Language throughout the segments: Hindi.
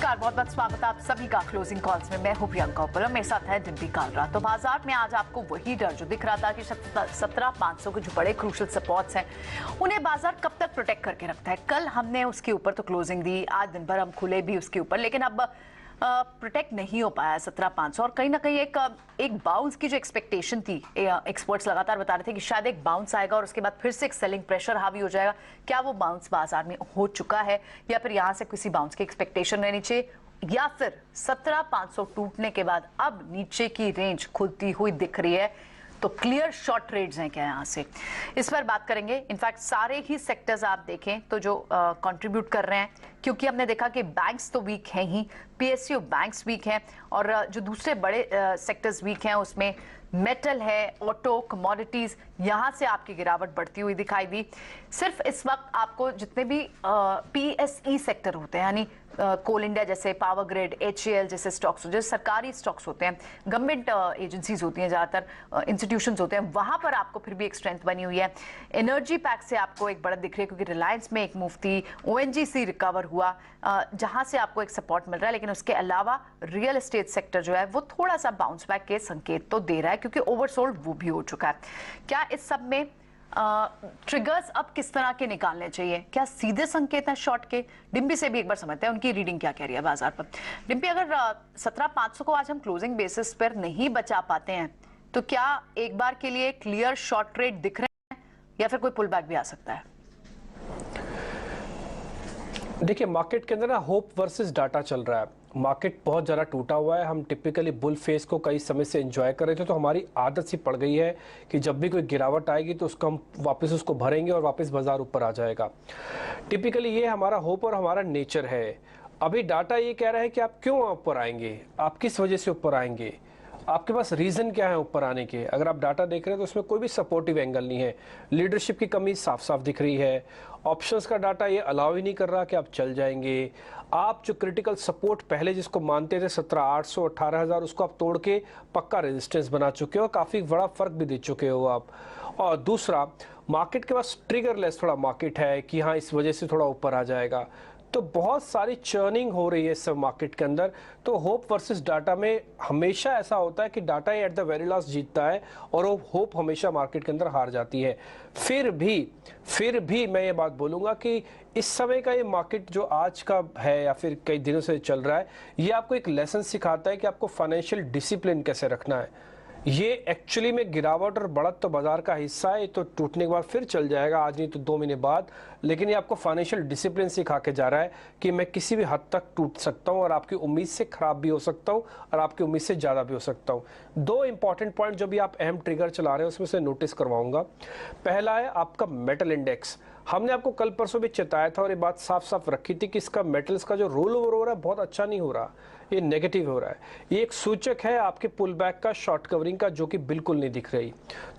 नमस्कार, बहुत बहुत स्वागत है आप सभी का क्लोजिंग कॉल्स में। मैं हूं प्रियंका उपल, मेरे साथ है डिम्पी कालरा। तो बाजार में आज आपको वही डर जो दिख रहा था कि 17,500 के जो बड़े क्रूशल सपोर्ट्स हैं उन्हें बाजार कब तक प्रोटेक्ट करके रखता है। कल हमने उसके ऊपर तो क्लोजिंग दी, आज दिन भर हम खुले भी उसके ऊपर, लेकिन अब प्रोटेक्ट नहीं हो पाया 17,500। और कहीं ना कहीं एक बाउंस की जो एक्सपेक्टेशन थी, एक्सपर्ट्स लगातार बता रहे थे कि शायद एक बाउंस आएगा और उसके बाद फिर से एक सेलिंग प्रेशर हावी हो जाएगा। क्या वो बाउंस बाजार में हो चुका है या फिर यहां से किसी बाउंस की एक्सपेक्टेशन रहनी चाहिए, या फिर 17,500 टूटने के बाद अब नीचे की रेंज खुलती हुई दिख रही है? तो क्लियर शॉर्ट ट्रेड्स हैं क्या यहां से, इस पर बात करेंगे। इनफैक्ट सारे ही सेक्टर्स आप देखें तो जो कंट्रीब्यूट कर रहे हैं, क्योंकि हमने देखा कि बैंक्स तो वीक हैं ही, पीएसयू बैंक्स वीक हैं, और जो दूसरे बड़े सेक्टर्स वीक हैं उसमें मेटल है, ऑटो, कमोडिटीज, यहां से आपकी गिरावट बढ़ती हुई दिखाई दी। सिर्फ इस वक्त आपको जितने भी पीएसई सेक्टर होते हैं, यानी कोल इंडिया जैसे, पावर ग्रिड, एचएएल जैसे स्टॉक्स, जैसे सरकारी स्टॉक्स होते हैं, गवर्नमेंट एजेंसीज होती हैं, ज्यादातर इंस्टीट्यूशंस होते हैं, वहां पर आपको फिर भी एक स्ट्रेंथ बनी हुई है। एनर्जी पैक से आपको एक बढ़त दिख रही है, क्योंकि रिलायंस में एक मूव थी, ओएनजीसी रिकवर हुआ, जहां से आपको एक सपोर्ट मिल रहा है। लेकिन उसके अलावा रियल एस्टेट सेक्टर जो है वो थोड़ा सा बाउंस बैक के संकेत तो दे रहा है, क्योंकि ओवरसोल्ड वो भी हो चुका है। क्या इस सब में ट्रिगर्स अब किस तरह के निकालने चाहिए? क्या सीधे संकेत हैं शॉर्ट के? डिम्पी से भी एक बार समझते हैं उनकी रीडिंग क्या कह रही है बाजार पर। डिम्पी, अगर 17,500 को आज हम क्लोजिंग बेसिस पर नहीं बचा पाते हैं तो क्या एक बार के लिए क्लियर शॉर्ट ट्रेड दिख रहे हैं या फिर कोई पुल बैक भी आ सकता है? देखिए, मार्केट के अंदर ना होप वर्सेस डाटा चल रहा है। मार्केट बहुत ज़्यादा टूटा हुआ है। हम टिपिकली बुल फेस को कई समय से एंजॉय कर रहे थे, तो हमारी आदत सी पड़ गई है कि जब भी कोई गिरावट आएगी तो उसको हम वापस उसको भरेंगे और वापस बाजार ऊपर आ जाएगा। टिपिकली ये हमारा होप और हमारा नेचर है। अभी डाटा ये कह रहा है कि आप क्यों ऊपर आएंगे, आप किस वजह से ऊपर आएंगे, आपके पास रीज़न क्या है ऊपर आने के। अगर आप डाटा देख रहे हैं तो उसमें कोई भी सपोर्टिव एंगल नहीं है। लीडरशिप की कमी साफ साफ दिख रही है। ऑप्शंस का डाटा ये अलाउ ही नहीं कर रहा कि आप चल जाएंगे। आप जो क्रिटिकल सपोर्ट पहले जिसको मानते थे 17,800 18,000, उसको आप तोड़ के पक्का रेजिस्टेंस बना चुके हो, काफ़ी बड़ा फर्क भी दे चुके हो आप। और दूसरा, मार्केट के पास ट्रिगरलेस थोड़ा मार्केट है कि हाँ इस वजह से थोड़ा ऊपर आ जाएगा। तो बहुत सारी चर्निंग हो रही है इस सब मार्केट के अंदर। तो होप वर्सेस डाटा में हमेशा ऐसा होता है कि data he at the very last जीतता है और वो होप हमेशा मार्केट के अंदर हार जाती है। फिर भी मैं ये बात बोलूँगा कि इस समय का ये मार्केट जो आज का है या फिर कई दिनों से चल रहा है, ये आपको एक लेसन सिखाता है कि आपको फाइनेंशियल डिसिप्लिन कैसे रखना है। ये एक्चुअली में गिरावट और बढ़त तो बाजार का हिस्सा है, तो टूटने के बाद फिर चल जाएगा, आज नहीं तो 2 महीने बाद। लेकिन ये आपको फाइनेंशियल डिसिप्लिन सिखा के जा रहा है कि मैं किसी भी हद तक टूट सकता हूँ और आपकी उम्मीद से खराब भी हो सकता हूँ और आपकी उम्मीद से ज़्यादा भी हो सकता हूँ। 2 इंपॉर्टेंट पॉइंट जो भी आप अहम ट्रिगर चला रहे हैं उसमें से नोटिस करवाऊंगा। पहला है आपका मेटल इंडेक्स। हमने आपको कल परसों भी चेताया था और ये बात साफ साफ रखी थी कि इसका मेटल्स का जो रोल ओवर हो रहा है बहुत अच्छा नहीं हो रहा, ये नेगेटिव हो रहा है। ये एक सूचक है आपके पुल बैक का, शॉर्ट कवरिंग का, जो कि बिल्कुल नहीं दिख रही।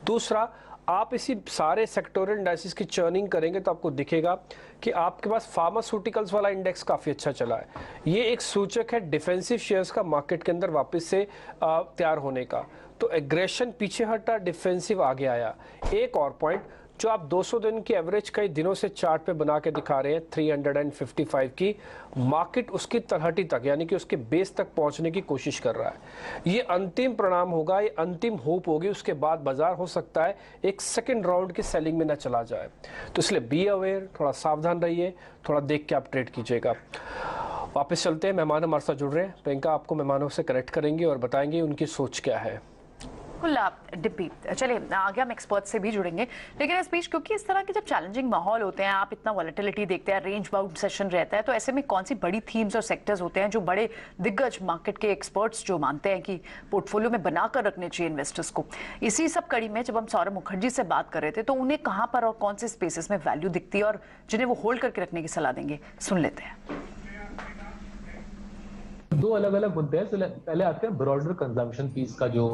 दूसरा, आप इसी सारे सेक्टोरल इंडाइसिस की चर्निंग करेंगे तो आपको दिखेगा कि आपके पास फार्मास्यूटिकल्स वाला इंडेक्स काफ़ी अच्छा चला है। ये एक सूचक है डिफेंसिव शेयर्स का मार्केट के अंदर वापस से तैयार होने का। तो एग्रेशन पीछे हटा, डिफेंसिव आगे आया। एक और पॉइंट, जो आप 200 दिन की एवरेज कई दिनों से चार्ट पे बना के दिखा रहे हैं 355 की, मार्केट उसकी तलहटी तक यानी कि उसके बेस तक पहुंचने की कोशिश कर रहा है। ये अंतिम परिणाम होगा, ये अंतिम होप होगी। उसके बाद बाजार हो सकता है एक सेकंड राउंड की सेलिंग में ना चला जाए। तो इसलिए बी अवेयर, थोड़ा सावधान रहिए, थोड़ा देख के आप ट्रेड कीजिएगा। वापस चलते हैं, मेहमान हमारे साथ जुड़ रहे हैं। प्रियंका आपको मेहमानों से कनेक्ट करेंगे और बताएंगे उनकी सोच क्या है। डिप्पी, चलिए आगे हम एक्सपर्ट से भी जुड़ेंगे, लेकिन इस बीच क्योंकि इस तरह के जब चैलेंजिंग माहौल होते हैं, आप इतना वॉलेटिलिटी देखते हैं, रेंज बाउंड सेशन रहता है, तो ऐसे में कौन सी बड़ी थीम्स और सेक्टर्स होते हैं जो बड़े दिग्गज मार्केट के एक्सपर्ट्स जो मानते हैं कि पोर्टफोलियो में बनाकर रखने चाहिए इन्वेस्टर्स को? इसी सब कड़ी में जब हम सौरभ मुखर्जी से बात कर रहे थे तो उन्हें कहाँ पर और कौन से स्पेसेस में वैल्यू दिखती है और जिन्हें वो होल्ड करके रखने की सलाह देंगे, सुन लेते हैं। 2 अलग अलग मुद्दे हैं। पहले आते हैं ब्रॉडर कंजम्पशन पीस का जो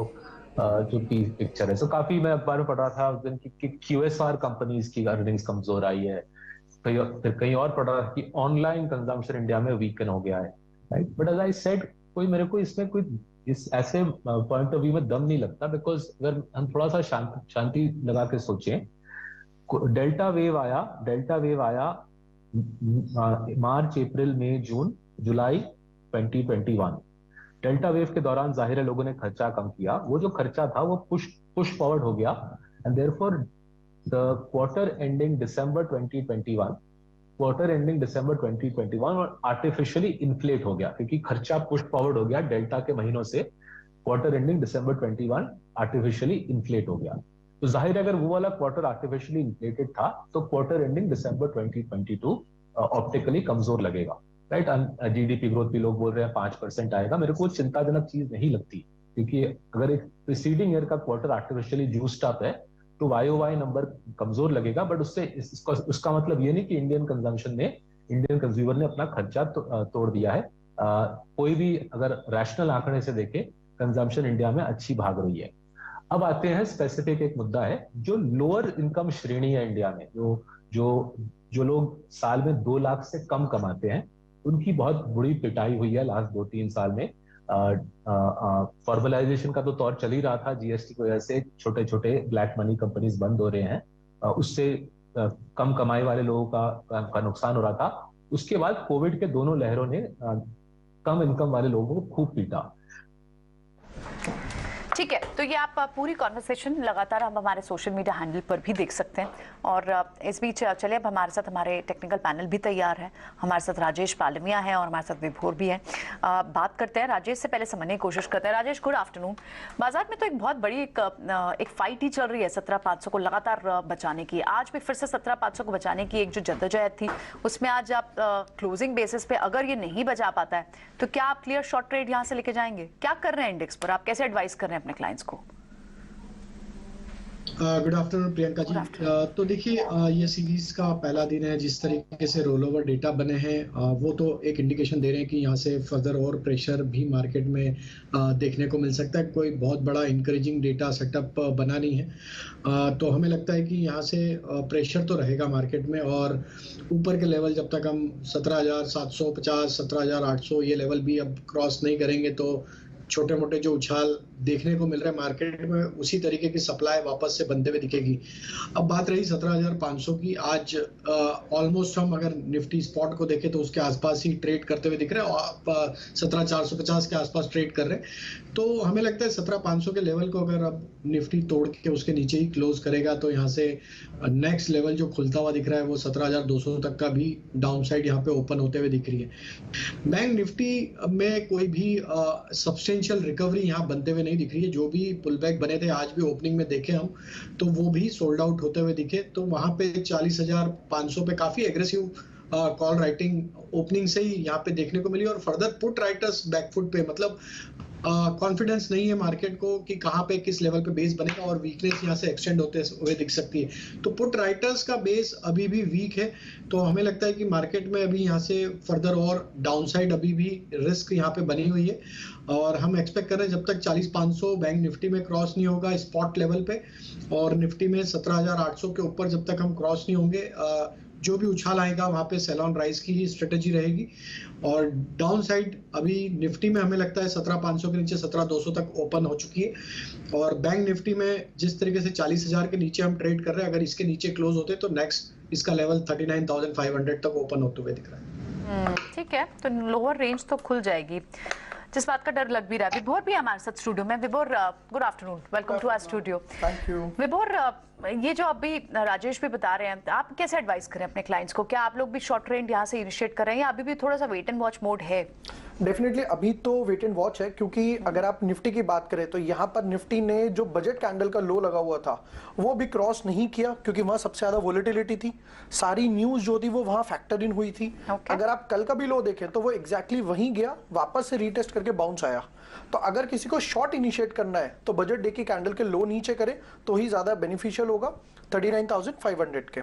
पिक्चर है। काफी मैं अखबार में पढ़ रहा था उस दिन कि QSR कंपनीज की अर्निंग्स कमजोर आई है। फिर कहीं और पढ़ रहा था कि ऑनलाइन कंजम्पशन इंडिया में वीकन हो गया है, right. But as I said, मेरे को इसमें कोई इस ऐसे पॉइंट ऑफ व्यू में दम नहीं लगता, बिकॉज अगर हम थोड़ा सा शांति लगा के सोचें, डेल्टा वेव आया मार्च, अप्रैल, मई, जून, जुलाई, 2021, डेल्टा वेव के दौरान जाहिर है लोगों ने खर्चा कम किया, वो जो खर्चा था वो पुश फॉरवर्ड हो गया, and therefore the quarter ending December 2021 artificially inflate हो गया, क्योंकि खर्चा पुश फॉरवर्ड हो गया डेल्टा के महीनों से। क्वार्टर एंडिंग दिसंबर 21 आर्टिफिशियली इन्फ्लेट हो गया, तो जाहिर है अगर वो वाला क्वार्टर आर्टिफिशियली इन्फ्लेटेड था तो क्वार्टर एंडिंग दिसंबर 2022 ऑप्टिकली कमजोर लगेगा, राइट। जीडीपी ग्रोथ भी लोग बोल रहे हैं 5% आएगा, मेरे को चिंताजनक चीज नहीं लगती, क्योंकि अगर एक प्रीसीडिंग ईयर का क्वार्टर आर्टिफिशियली जूस्ड अप है तो वाई नंबर कमजोर लगेगा, बट उसका मतलब ये नहीं कि इंडियन कंज्यूमर ने अपना खर्चा तोड़ दिया है। कोई भी अगर रैशनल आंकड़े से देखे, कंजम्पशन इंडिया में अच्छी भाग रही है। अब आते हैं स्पेसिफिक, एक मुद्दा है जो लोअर इनकम श्रेणी है इंडिया में, जो लोग साल में 2 लाख से कम कमाते हैं, उनकी बहुत बुरी पिटाई हुई है लास्ट 2-3 साल में। फॉर्मलाइजेशन का तो दौर चल ही रहा था, जीएसटी की वजह से छोटे छोटे ब्लैक मनी कंपनीज बंद हो रहे हैं, उससे कम कमाई वाले लोगों का नुकसान हो रहा था। उसके बाद कोविड के दोनों लहरों ने कम इनकम वाले लोगों को खूब पीटा। ठीक है, तो ये आप पूरी कॉन्वर्सेशन लगातार हम हमारे सोशल मीडिया हैंडल पर भी देख सकते हैं। और इस बीच चलिए अब हमारे साथ हमारे टेक्निकल पैनल भी तैयार है, हमारे साथ राजेश पालमिया है और हमारे साथ विभोर भी है। बात करते हैं राजेश से, पहले समझने की कोशिश करते हैं। Rajesh, good afternoon. बाजार में तो एक बहुत बड़ी एक फाइट ही चल रही है 17,500 को लगातार बचाने की। आज भी फिर से 17,500 को बचाने की एक जो जद्दोजहद थी, उसमें आज आप क्लोजिंग बेसिस पे अगर ये नहीं बचा पाता है तो क्या आप क्लियर शॉर्ट ट्रेड यहाँ से लेके जाएंगे? क्या कर रहे हैं इंडेक्स पर, आप कैसे एडवाइस कर रहे हैं अपने क्लाइंट्स को? Good afternoon Priyanka ji. तो देखिए, ये सीरीज का पहला दिन है। जिस तरीके से रोल ओवर डेटा बने हैं वो तो एक इंडिकेशन दे रहे हैं कि यहाँ से फर्दर और प्रेशर भी मार्केट में देखने को मिल सकता है। कोई बहुत बड़ा इंकरेजिंग डेटा सेटअप बना नहीं है, तो हमें लगता है कि यहाँ से प्रेशर तो रहेगा मार्केट में। और ऊपर के लेवल जब तक हम 17,750 17,800 ये लेवल भी अब क्रॉस नहीं करेंगे तो छोटे मोटे जो उछाल देखने को मिल रहे हैं मार्केट में, उसी तरीके की सप्लाई वापस से बनते हुए दिखेगी। अब बात रही 17,500 की, आज ऑलमोस्ट हम अगर निफ्टी स्पॉट को देखें तो उसके आसपास ही ट्रेड करते हुए दिख रहे हैं, और 17,450 के आसपास ट्रेड कर रहे हैं। तो हमें लगता है 17,500 के लेवल को अगर अब निफ्टी तोड़ के उसके नीचे ही क्लोज करेगा तो यहाँ से नेक्स्ट लेवल जो खुलता हुआ दिख रहा है वो 17,200 तक का भी डाउन साइड यहाँ पे ओपन होते हुए दिख रही है। बैंक निफ्टी में कोई भी सब्सटेंशियल रिकवरी यहाँ बनते हुए नहीं दिख रही है। जो भी पुल बैक बने थे आज भी ओपनिंग में देखे हम, तो वो भी सोल्ड आउट होते हुए दिखे। तो वहां पे 40,500 पे काफी एग्रेसिव कॉल राइटिंग ओपनिंग से ही यहाँ पे देखने को मिली, और फर्दर पुट राइटर्स बैकफुट पे, मतलब कॉन्फिडेंस नहीं है मार्केट को कि कहाँ पे किस लेवल पे बेस बनेगा, और वीकनेस यहाँ से एक्सटेंड होते हुए दिख सकती है। तो पुट राइटर्स का बेस अभी भी वीक है, तो हमें लगता है कि मार्केट में अभी यहाँ से फर्दर और डाउनसाइड अभी भी रिस्क यहाँ पे बनी हुई है। और हम एक्सपेक्ट कर रहे हैं जब तक 40,500 बैंक निफ्टी में क्रॉस नहीं होगा स्पॉट लेवल पे, और निफ्टी में 17,800 के ऊपर जब तक हम क्रॉस नहीं होंगे, जो भी उछाल आएगा वहां पे सेल ऑन राइज की ही स्ट्रेटेजी रहेगी। और डाउन साइड अभी निफ्टी में हमें लगता है 17,500 के नीचे 17,200 तक ओपन हो चुकी है। और बैंक निफ्टी में जिस तरीके से 40,000 के नीचे हम ट्रेड कर रहे हैं, अगर इसके नीचे क्लोज होते तो नेक्स्ट इसका लेवल 39,500 तक ओपन होते हुए दिख रहा है। ठीक है, तो लोअर रेंज तो खुल जाएगी, जिस बात का डर लग भी रहा है। विभोर भी हमारे साथ स्टूडियो में। Vibhor, good afternoon, welcome to our studio. Thank you. Vibhor, ये जो अभी राजेश भी बता रहे हैं, आप कैसे एडवाइस करें अपने क्लाइंट्स को? क्या आप लोग भी शॉर्ट ट्रेंड यहाँ से इनिशिएट कर रहे हैं या अभी भी थोड़ा सा वेट एंड वॉच मोड है? डेफिनेटली अभी तो वेट एंड वॉच है, क्योंकि अगर आप निफ्टी की बात करें तो यहाँ पर निफ्टी ने जो बजट कैंडल का लो लगा हुआ था वो भी क्रॉस नहीं किया, क्योंकि वहां सबसे ज्यादा वोलेटिलिटी थी। सारी न्यूज जो थी वो वहां फैक्टर इन हुई थी। अगर आप कल का भी लो देखें तो वो एग्जैक्टली वहीं गया, वापस से रीटेस्ट करके बाउंस आया। तो अगर किसी को शॉर्ट इनिशिएट करना है तो बजट डे की कैंडल के लो नीचे करे तो ही ज्यादा बेनिफिशियल होगा 39,500 के।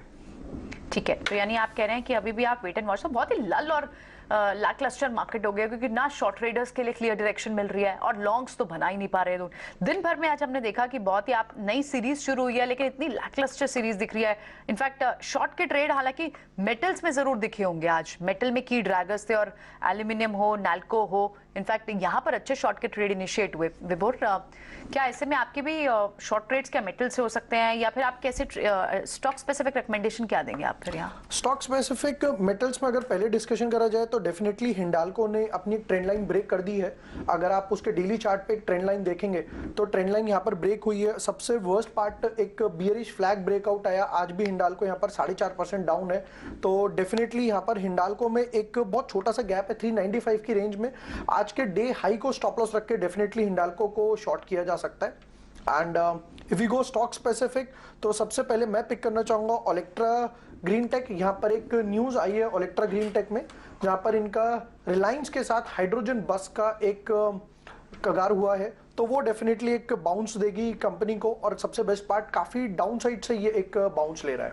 ठीक है, तो यानी आप कह रहे हैं कि अभी भी आप वेट एंड वॉच। तो बहुत ही लल और लैकलस्टर मार्केट हो गया, क्योंकि ना शॉर्ट ट्रेडर्स के लिए क्लियर डायरेक्शन मिल रही है और लॉन्ग्स तो बना ही नहीं पा रहे। दिन भर में आज हमने देखा कि बहुत ही आप नई सीरीज शुरू हुई है, लेकिन इतनी लैकलस्टर सीरीज दिख रही है। इनफैक्ट शॉर्ट के ट्रेड हालांकि मेटल्स में जरूर दिखे होंगे आज। मेटल में की ड्रैगर्स थे, और एल्यूमिनियम हो, नैल्को हो, इनफैक्ट यहाँ पर अच्छे शॉर्ट के ट्रेड इनिशिएट हुए। विभोर, क्या ऐसे में आपके भी शॉर्ट ट्रेड्स क्या मेटल से हो सकते हैं, या फिर आप कैसे स्टॉक स्पेसिफिक रिकमेंडेशन क्या देंगे आप फिर यहाँ? स्टॉक स्पेसिफिक मेटल्स में अगर पहले डिस्कशन करा जाए तो तो डेफिनेटली हिंडाल्को ने अपनी ट्रेंड लाइन ब्रेक कर दी है। अगर आप उसके डेली चार्ट पे एक ट्रेंड लाइन देखेंगे तो ट्रेंड लाइन यहाँ पर ब्रेक हुई है। सबसे वर्स्ट पार्ट एक बियरिश फ्लैग ब्रेकआउट आया, आज भी हिंडाल्को यहाँ पर 4.5% डाउन है। तो डेफिनेटली यहाँ पर हिंडाल्को में एक बहुत छोटा सा गैप है 395 की रेंज में। आज के डे हाई को स्टॉप लॉस रख के डेफिनेटली हिंडाल्को को शॉर्ट किया जा सकता है। And if you go stock specific तो सबसे पहले मैं पिक करना चाहूंगा ओलेक्ट्रा ग्रीन टेक। यहाँ पर एक न्यूज आई है ओलेक्ट्रा ग्रीन टेक में, जहाँ पर इनका रिलायंस के साथ हाइड्रोजन बस का एक कगार हुआ है, तो वो डेफिनेटली एक बाउंस देगी कंपनी को। और सबसे बेस्ट पार्ट, काफी डाउन साइड से ये एक बाउंस ले रहा है।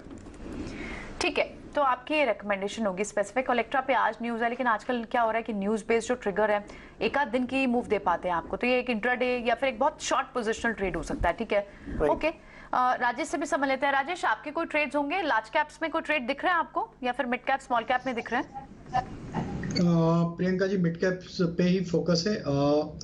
ठीक है, तो आपकी रिकमेंडेशन होगी स्पेसिफिक ओलेक्ट्रा पे। आज न्यूज है, लेकिन आजकल क्या हो रहा है कि न्यूज बेस्ड जो ट्रिगर है एक आध दिन की मूव दे पाते हैं आपको, तो ये एक इंट्राडे या फिर एक बहुत शॉर्ट पोजिशनल ट्रेड हो सकता है। ठीक है, ओके। राजेश से भी समझ लेते हैं। राजेश, आपके कोई ट्रेड्स होंगे लार्ज कैप्स में? कोई ट्रेड दिख रहा है आपको या फिर मिड कैप स्मॉल कैप में दिख रहे हैं? प्रियंका जी, मिड कैप्स पे ही फोकस है।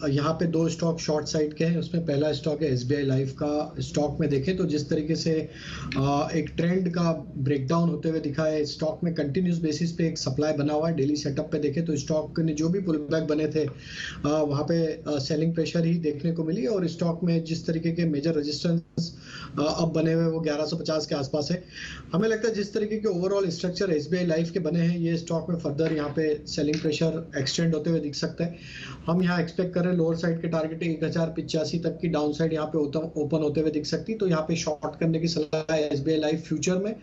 यहाँ पे दो स्टॉक शॉर्ट साइड के हैं। उसमें पहला स्टॉक है एसबीआई लाइफ का। स्टॉक में देखें तो जिस तरीके से एक ट्रेंड का ब्रेकडाउन होते हुए दिखा है, स्टॉक में कंटिन्यूस बेसिस पे एक सप्लाई बना हुआ है। डेली सेटअप पे देखें तो स्टॉक ने जो भी पुल बैक बने थे वहाँ पे सेलिंग प्रेशर ही देखने को मिली, और स्टॉक में जिस तरीके के मेजर रेजिस्टेंस अब बने हुए वो 1150 के आसपास है। हमें लगता है जिस तरीके के ओवरऑल स्ट्रक्चर एसबीआई लाइफ के बने हैं, ये स्टॉक में फर्दर यहाँ पे सेलिंग प्रेशर एक्सटेंड होते हुए दिख सकता है। हम यहाँ एक्सपेक्ट कर रहे हैं लोअर साइड के टारगेट 1085 तक की डाउन साइड यहाँ पे ओपन होते हुए दिख सकती है। तो यहाँ पे शॉर्ट करने की सलाह है एसबीआई लाइफ फ्यूचर में।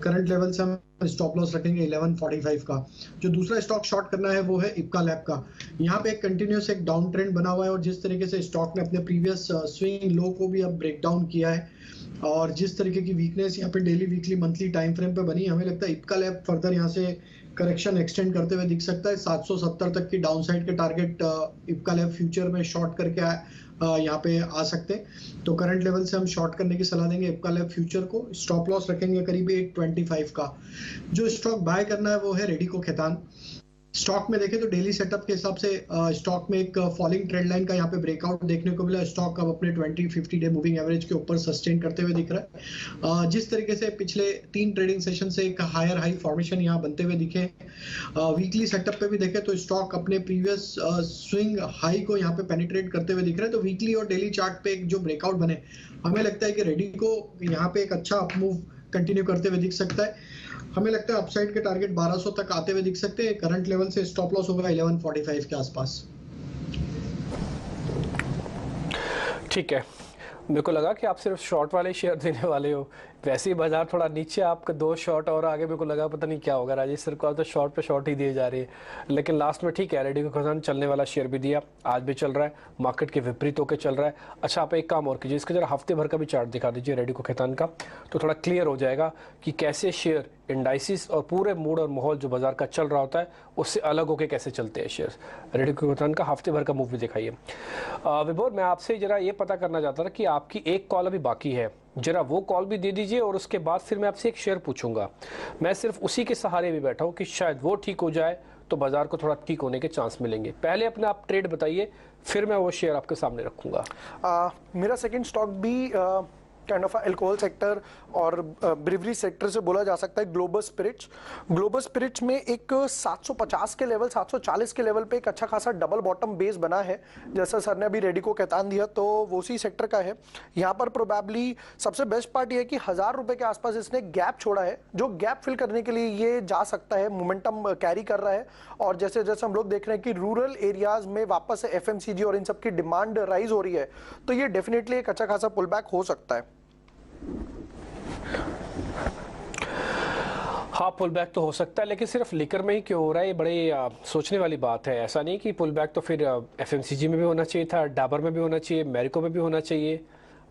करंट लेवल से हम स्टॉप लॉस रखेंगे 1145 का। जो दूसरा स्टॉक शॉर्ट करना है वो है इप्का लैब का। यहाँ पे एक कंटिन्यूस एक डाउन ट्रेंड बना हुआ है, और जिस तरीके से स्टॉक ने अपने प्रीवियस स्विंग लो को भी अब ब्रेक डाउन किया है, और जिस तरीके की वीकनेस यहाँ पे daily weekly monthly time frame पे बनी, हमें लगता है इप्का लैब फर्दर यहाँ से करेक्शन एक्सटेंड करते हुए दिख सकता है। 770 तक की डाउन साइड के टारगेट इप्का लैब फ्यूचर में शॉर्ट करके यहाँ पे आ सकते हैं। तो करंट लेवल से हम शॉर्ट करने की सलाह देंगे इप्का लैब फ्यूचर को। स्टॉप लॉस रखेंगे करीब 825 का। जो स्टॉक बाय करना है वो है रेडिको खैतान। स्टॉक में देखें तो डेली सेटअप के हिसाब से स्टॉक में एक फॉलिंग ट्रेंड लाइन का यहाँ पे ब्रेकआउट देखने को मिला। स्टॉक अब अपने 20-50 डे मूविंग एवरेज के ऊपर सस्टेन करते हुए दिख रहा है। जिस तरीके से पिछले 3 ट्रेडिंग सेशन से एक हायर हाई फॉर्मेशन यहाँ बनते हुए दिखे। वीकली सेटअप पे भी देखें तो स्टॉक अपने प्रीवियस स्विंग हाई को यहाँ पे पेनिट्रेट करते हुए दिख रहे हैं। तो वीकली और डेली चार्ट पे एक जो ब्रेकआउट बने, हमें लगता है कि रेडिको यहाँ पे एक अच्छा अपमूव कंटिन्यू करते हुए दिख सकता है। हमें लगता है अपसाइड के टारगेट 1200 तक आते हुए दिख सकते हैं। करंट लेवल से स्टॉप लॉस होगा 1145 के आसपास। ठीक है, मेरे को लगा कि आप सिर्फ शॉर्ट वाले शेयर देने वाले हो। वैसे ही बाजार थोड़ा नीचे, आपका 2 शॉर्ट और आगे, मेरे को लगा पता नहीं क्या होगा। राजेश सर को आप तो शॉर्ट पे शॉर्ट ही दिए जा रही है, लेकिन लास्ट में ठीक है, रेडिको खैतान चलने वाला शेयर भी दिया, आज भी चल रहा है, मार्केट के विपरीत होकर चल रहा है। अच्छा, आप एक काम और कीजिए, इसका जरा हफ्ते भर का भी चार्ट दिखा दीजिए रेडिको खैतान का, तो थोड़ा क्लियर हो जाएगा कि कैसे शेयर इंडाइसिस और पूरे मूड और माहौल जो बाजार का चल रहा होता है उससे अलग होकर कैसे चलते हैं शेयर। रेडिको खैतान का हफ्ते भर का मूव भी दिखाइए। विभोर, मैं आपसे जरा ये पता करना चाहता था कि आपकी एक कॉल अभी बाकी है, जरा वो कॉल भी दे दीजिए, और उसके बाद फिर मैं आपसे एक शेयर पूछूंगा। मैं सिर्फ उसी के सहारे भी बैठा हूँ कि शायद वो ठीक हो जाए तो बाजार को थोड़ा ठीक होने के चांस मिलेंगे। पहले अपने आप ट्रेड बताइए, फिर मैं वो शेयर आपके सामने रखूंगा। मेरा सेकंड स्टॉक भी काइंड ऑफ अल्कोहल सेक्टर और ब्रिवरी सेक्टर से बोला जा सकता है, ग्लोबल स्पिरिट्स। ग्लोबल स्पिरिट्स में एक 750 के लेवल, 740 के लेवल पे एक अच्छा खासा डबल बॉटम बेस बना है, जैसा सर ने अभी रेडिको खैतान दिया, तो वो उसी सेक्टर का है। यहाँ पर प्रोबेबली सबसे बेस्ट पार्ट ये है कि 1000 रुपए के आसपास इसने गैप छोड़ा है, जो गैप फिल करने के लिए ये जा सकता है, मोमेंटम कैरी कर रहा है। और जैसे जैसे हम लोग देख रहे हैं कि रूरल एरियाज में वापस से एफएमसीजी और इन सब की डिमांड राइज हो रही है, तो ये डेफिनेटली एक अच्छा खासा पुल बैक हो सकता है। हाँ, पुल बैक तो हो सकता है, लेकिन सिर्फ लिकर में ही क्यों हो रहा है, ये बड़े सोचने वाली बात है। ऐसा नहीं कि पुल बैक तो फिर एफएमसीजी में भी होना चाहिए था, डाबर में भी होना चाहिए, मैरिको में भी होना चाहिए।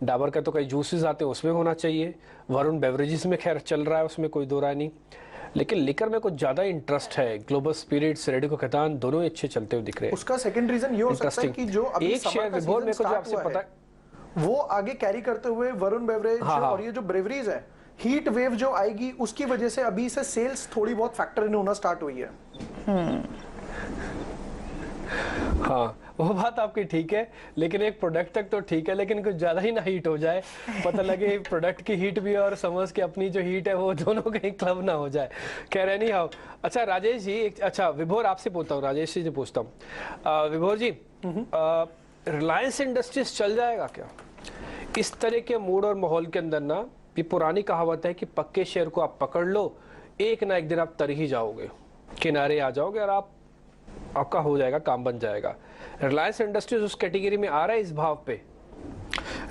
डाबर का तो कई जूसेस आते हैं उसमें होना चाहिए, वरुण बेवरेजेस में खैर चल रहा है, उसमें कोई दो राय नहीं, लेकिन लिकर में कुछ ज्यादा इंटरेस्ट है। ग्लोबल स्पिरिट्स, रेडिको खैतान दोनों ही अच्छे चलते हुए दिख रहे हैं। उसका सेकंड रीजन ये हो सकता है कि जो अभी एक शेयर विभोर मेरे को जो आपसे पता वो आगे कैरी करते हुए वरुण बेवरेज और ये जो ब्रेवरीज है, हीट वेव जो आएगी उसकी वजह से अभी से सेल्स थोड़ी बहुत फैक्टर इन होना स्टार्ट हुई है। हाँ, वो बात आपकी ठीक है, लेकिन एक प्रोडक्ट तक तो ठीक है, लेकिन कुछ ज्यादा ही ना हीट हो जाए, पता लगे प्रोडक्ट की हीट भी और समझ के अपनी जो हीट है वो दोनों कहीं क्लब ना हो जाए। कह रहे नहीं हाउ। अच्छा राजेश जी, अच्छा विभोर आपसे पूछता हूँ, राजेश जी पूछता हूँ। विभोर जी, रिलायंस इंडस्ट्रीज चल जाएगा क्या इस तरह के मूड और माहौल के अंदर? ना ये पुरानी कहावत है कि पक्के शेयर को आप पकड़ लो, एक ना एक दिन आप तर ही जाओगे, किनारे आ जाओगे और आपका हो जाएगा, काम बन जाएगा। रिलायंस इंडस्ट्रीज उस कैटेगरी में आ रहा है इस भाव पे?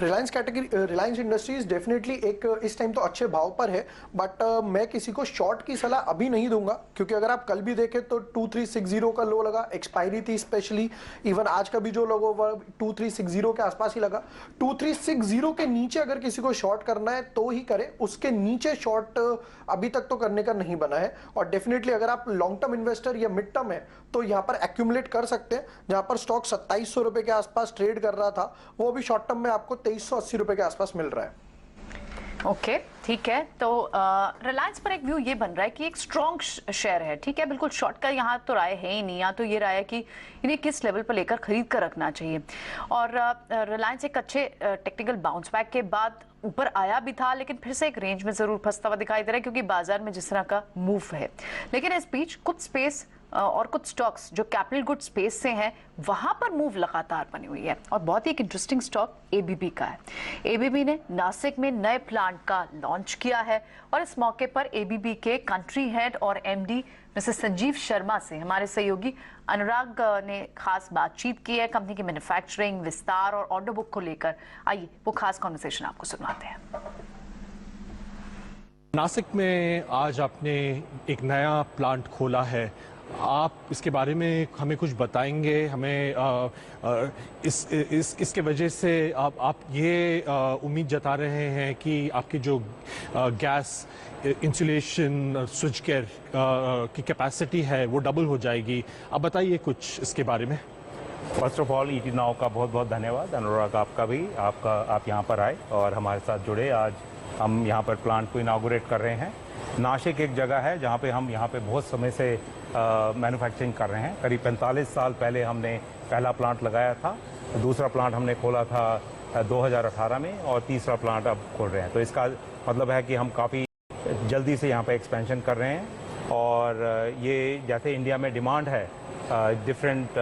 रिलायंस इंडस्ट्रीज डेफिनेटली एक इस टाइम तो अच्छे भाव पर है, बट मैं किसी को शॉर्ट की सलाह अभी नहीं दूंगा, क्योंकि अगर आप कल भी देखें तो 2360 का लो लगा, एक्सपायरी थी स्पेशली, इवन आज का भी जो लो वो 2360 के आसपास ही लगा। 2360 के नीचे अगर किसी को शॉर्ट करना है तो ही करे, उसके नीचे शॉर्ट अभी तक तो करने का नहीं बना है। और डेफिनेटली अगर आप लॉन्ग टर्म इन्वेस्टर या मिड टर्म है तो यहाँ पर एक्यूमुलेट कर सकते हैं। जहां पर स्टॉक 2700 रुपए के आसपास ट्रेड कर रहा था, वो अभी शॉर्ट टर्म में आपको 2380 रुपए के आसपास मिल रहा है। ओके ठीक है, तो रिलायंस पर एक व्यू ये बन रहा है कि एक स्ट्रॉन्ग शेयर है, ठीक है, बिल्कुल शॉर्ट का यहाँ तो राय है ही नहीं, यहाँ तो ये राय है कि इन्हें किस लेवल पर लेकर खरीद कर रखना चाहिए। और रिलायंस एक अच्छे टेक्निकल बाउंस बैक के बाद ऊपर आया भी था, लेकिन फिर से एक रेंज में जरूर फंसता हुआ दिखाई दे रहा है, क्योंकि बाजार में जिस तरह का मूव है। लेकिन इस बीच कुछ स्पेस और कुछ स्टॉक्स जो कैपिटल गुड स्पेस से हैं, वहां पर मूव लगातार बनी हुई है। और बहुत ही एक इंटरेस्टिंग स्टॉक एबीबी का है। एबीबी ने नासिक में नए प्लांट का लॉन्च किया है, और इस मौके पर एबीबी के कंट्री हेड और एमडी मिस्टर संजीव शर्मा से हमारे सहयोगी अनुराग ने खास बातचीत की है कंपनी की मैन्युफैक्चरिंग, विस्तार और ऑर्डर बुक को लेकर। आइए वो खास कॉन्वर्सेशन आपको सुनाते हैं। नासिक में आज आपने एक नया प्लांट खोला है, आप इसके बारे में हमें कुछ बताएंगे? हमें इसके वजह से आप ये उम्मीद जता रहे हैं कि आपकी जो गैस इंसुलेशन स्विच केयर की कैपेसिटी है वो डबल हो जाएगी। आप बताइए कुछ इसके बारे में। First of all ET now का बहुत बहुत धन्यवाद। अनुराग आपका भी, आप यहाँ पर आए और हमारे साथ जुड़े। आज हम यहाँ पर प्लांट को इनागुरेट कर रहे हैं। नासिक एक जगह है जहाँ पे हम यहाँ पे बहुत समय से मैन्युफैक्चरिंग कर रहे हैं। करीब 45 साल पहले हमने पहला प्लांट लगाया था, दूसरा प्लांट हमने खोला था 2018 में, और तीसरा प्लांट अब खोल रहे हैं। तो इसका मतलब है कि हम काफ़ी जल्दी से यहाँ पे एक्सपेंशन कर रहे हैं। और ये जैसे इंडिया में डिमांड है डिफरेंट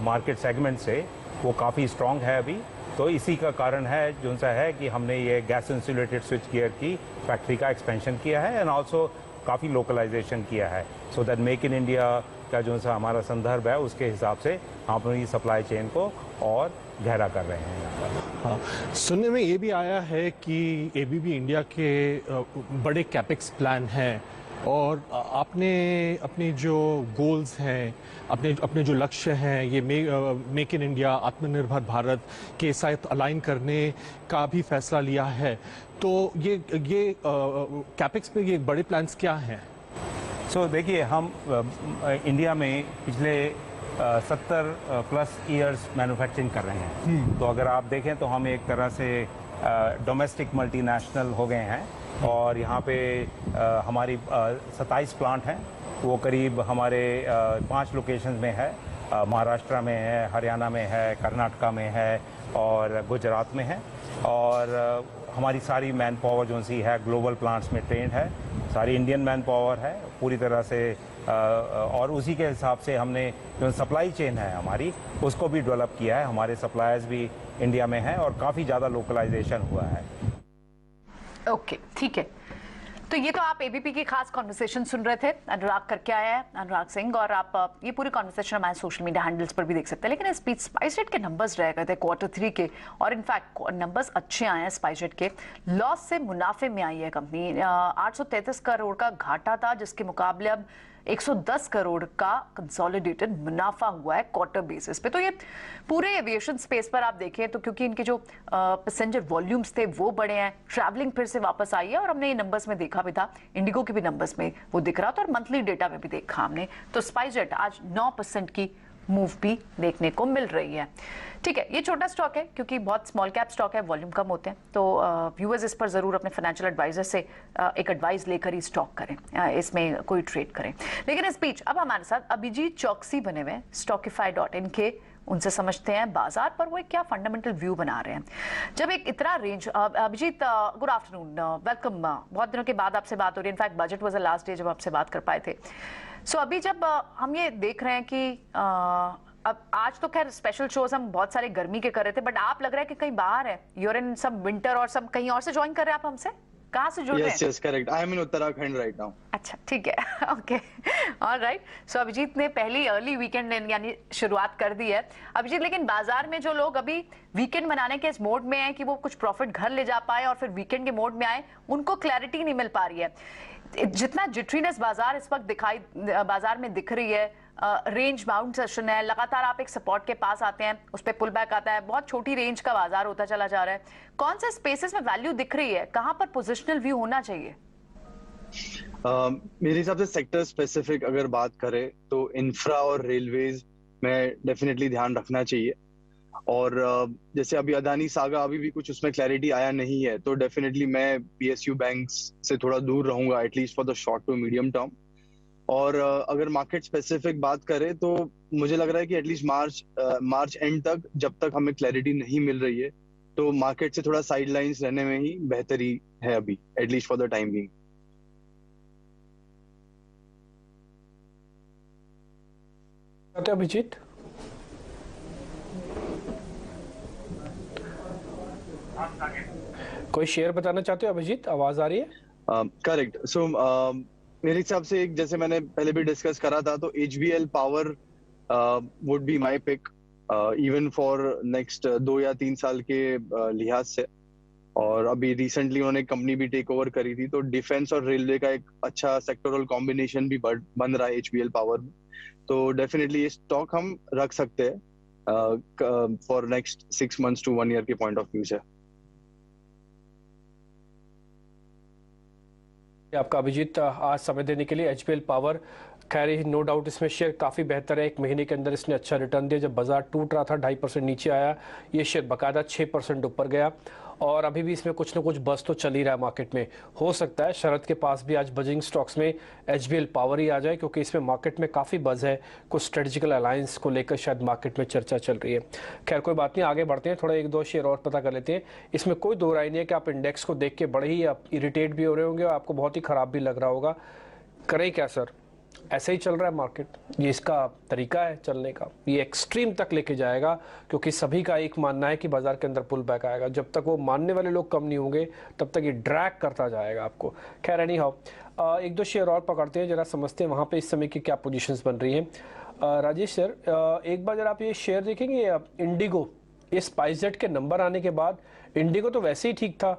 मार्केट सेगमेंट से, वो काफ़ी स्ट्रॉन्ग है अभी। तो इसी का कारण है जो सा है कि हमने ये गैस इंसुलेटेड स्विच गियर की फैक्ट्री का एक्सपेंशन किया है, एंड आल्सो काफ़ी लोकलाइजेशन किया है, so that make in India का जो सा हमारा संदर्भ है उसके हिसाब से हम अपनी सप्लाई चेन को और गहरा कर रहे हैं यहाँ पर। हाँ, सुनने में ये भी आया है कि एबीबी इंडिया के बड़े कैपेक्स प्लान हैं, और आपने अपने जो गोल्स हैं, अपने जो लक्ष्य हैं, ये मेक इन इंडिया, आत्मनिर्भर भारत के साथ अलाइन करने का भी फैसला लिया है। तो ये कैपेक्स में ये बड़े प्लान्स क्या हैं? सो देखिए, हम इंडिया में पिछले 70 प्लस ईयर्स मैन्युफैक्चरिंग कर रहे हैं। तो अगर आप देखें तो हम एक तरह से डोमेस्टिक मल्टीनेशनल हो गए हैं। और यहाँ पे हमारी 27 प्लांट हैं, वो करीब हमारे 5 लोकेशन में है। महाराष्ट्र में है, हरियाणा में है, कर्नाटका में है और गुजरात में है। और हमारी सारी मैन पावर जो सी है ग्लोबल प्लांट्स में ट्रेंड है, सारी इंडियन मैन पावर है पूरी तरह से। और उसी के हिसाब से हमने जो सप्लाई चेन है हमारी, उसको भी डेवलप किया है। हमारे सप्लायर्स भी इंडिया में हैं और काफ़ी ज़्यादा लोकलाइजेशन हुआ है। ओके ठीक है, तो ये तो आप एबीपी की खास कॉन्वर्सेशन सुन रहे थे। अनुराग करके आया है, अनुराग सिंह, और आप ये पूरी कॉन्वर्सेशन हमारे सोशल मीडिया हैंडल्स पर भी देख सकते हैं। लेकिन इस बीच स्पाइसजेट के नंबर्स रह गए थे Q3 के, और इनफैक्ट नंबर्स अच्छे आए हैं स्पाइसजेट के। लॉस से मुनाफे में आई है कंपनी। 833 करोड़ का घाटा था, जिसके मुकाबले अब 110 करोड़ का कंसोलिडेटेड मुनाफा हुआ है क्वार्टर बेसिस पे। तो ये पूरे एविएशन स्पेस पर आप देखें तो, क्योंकि इनके जो पैसेंजर वॉल्यूम्स थे वो बढ़े हैं, ट्रैवलिंग फिर से वापस आई है, और हमने ये नंबर्स में देखा भी था, इंडिगो के भी नंबर्स में वो दिख रहा था, और मंथली डेटा में भी देखा हमने। तो स्पाइसजेट आज 9% की मूव भी देखने को मिल रही है। ठीक है, ये छोटा स्टॉक है क्योंकि बहुत स्मॉल कैप स्टॉक है, वॉल्यूम कम होते हैं, तो व्यूअर्स इस पर जरूर अपने फाइनेंशियल एडवाइजर से एक एडवाइस लेकर ही स्टॉक करें, इसमें कोई ट्रेड करें। लेकिन इस बीच अब हमारे साथ अभिजीत चौकसी बने हुए स्टॉकिफाई.in के, उनसे समझते हैं बाजार पर वो एक क्या फंडामेंटल व्यू बना रहे हैं। जब एक इतना range, Abhijit good afternoon, welcome, बहुत दिनों के बाद आपसे बात हो रही है। In fact budget was the last day जब आपसे बात कर पाए थे। सो अभी जब हम ये देख रहे हैं कि अब आज तो खैर स्पेशल शोज हम बहुत सारे गर्मी के कर रहे थे, बट आप लग रहा है कि कहीं बाहर है, यूर इन सम विंटर और सब कहीं और से ज्वाइन कर रहे हैं आप हमसे, कहाँ से जुड़ रहे हैं? Yes correct, I am in Uttarakhand right now. अच्छा ठीक है, ओके, ऑलराइट। सो अभिजीत ने पहली अर्ली वीकेंड यानी शुरुआत कर दी है। अभिजीत, लेकिन बाजार में जो लोग अभी वीकेंड मनाने के इस मोड में हैं कि वो कुछ प्रॉफिट घर ले जा पाए और फिर वीकेंड के मोड में आए, उनको क्लैरिटी नहीं मिल पा रही है। जितना जिट्रीनेस बाजार में दिख रही है, रेंज बाउंड सेशन है, लगातार आप एक सपोर्ट के पास आते हैं, उस पर पुल बैक आता है, बहुत छोटी रेंज का बाजार होता चला जा रहा है। कौन से स्पेसेस में वैल्यू दिख रही है, कहां पर पोजिशनल व्यू होना चाहिए? मेरे हिसाब से सेक्टर स्पेसिफिक अगर बात करें तो इंफ्रा और रेलवेज में डेफिनेटली ध्यान रखना चाहिए। और जैसे अभी अदानी सागा, अभी भी कुछ उसमें क्लैरिटी आया नहीं है, तो डेफिनेटली मैं पीएसयू बैंक्स से थोड़ा दूर रहूंगा at least for the short to medium term. और अगर मार्केट स्पेसिफिक बात करें तो मुझे लग रहा है कि एटलीस्ट मार्च एंड तक, जब तक हमें क्लैरिटी नहीं मिल रही है, तो मार्केट से थोड़ा साइडलाइंस रहने में ही बेहतरी है अभी, at least for the time being. Abhijit, कोई शेयर बताना चाहते हो अभिजीत? आवाज आ रही है? करेक्ट। सो मेरे हिसाब से एक, जैसे मैंने पहले भी डिस्कस करा था, तो HBL power would be my pick even for next 2 या 3 साल के लिहाज से। और अभी रिसेंटली उन्होंने कंपनी भी टेक ओवर करी थी, तो डिफेंस और रेलवे का एक अच्छा सेक्टोरल कॉम्बिनेशन भी बन रहा है HBL पावर में। तो डेफिनेटली ये स्टॉक हम रख सकते हैं for next 6 months to 1 year के पॉइंट ऑफ व्यू से। आपका अभिजीत आज समय देने के लिए। HBL पावर, खैर नो डाउट इसमें शेयर काफ़ी बेहतर है। 1 महीने के अंदर इसने अच्छा रिटर्न दिया। जब बाजार टूट रहा था 2.5% नीचे आया, ये शेयर बकायदा 6% ऊपर गया। और अभी भी इसमें कुछ ना कुछ बस तो चल ही रहा है मार्केट में। हो सकता है शरद के पास भी आज बजिंग स्टॉक्स में HBL पावर ही आ जाए, क्योंकि इसमें मार्केट में काफ़ी बज़ है। कुछ स्ट्रेटेजिकल अलायंस को लेकर शायद मार्केट में चर्चा चल रही है। खैर कोई बात नहीं, आगे बढ़ते हैं, थोड़ा 1-2 शेयर और पता कर लेते हैं। इसमें कोई दो राय नहीं है कि आप इंडेक्स को देख के बड़े ही आप इरिटेट भी हो रहे होंगे और आपको बहुत ही ख़राब भी लग रहा होगा। करें क्या सर, ऐसे ही चल रहा है मार्केट, ये इसका तरीका है चलने का, ये एक्सट्रीम तक लेके जाएगा, क्योंकि सभी का एक मानना है कि बाजार के अंदर पुल बैक आएगा। जब तक वो मानने वाले लोग कम नहीं होंगे तब तक ये ड्रैग करता जाएगा आपको। खैर एनी हाउ, 1-2 शेयर और पकड़ते हैं, जरा समझते हैं वहाँ पे इस समय की क्या पोजीशंस बन रही हैं। राजेश सर, एक बार जरा आप ये शेयर देखेंगे, इंडिगो, ये स्पाइसजेट के नंबर आने के बाद इंडिगो तो वैसे ही ठीक था,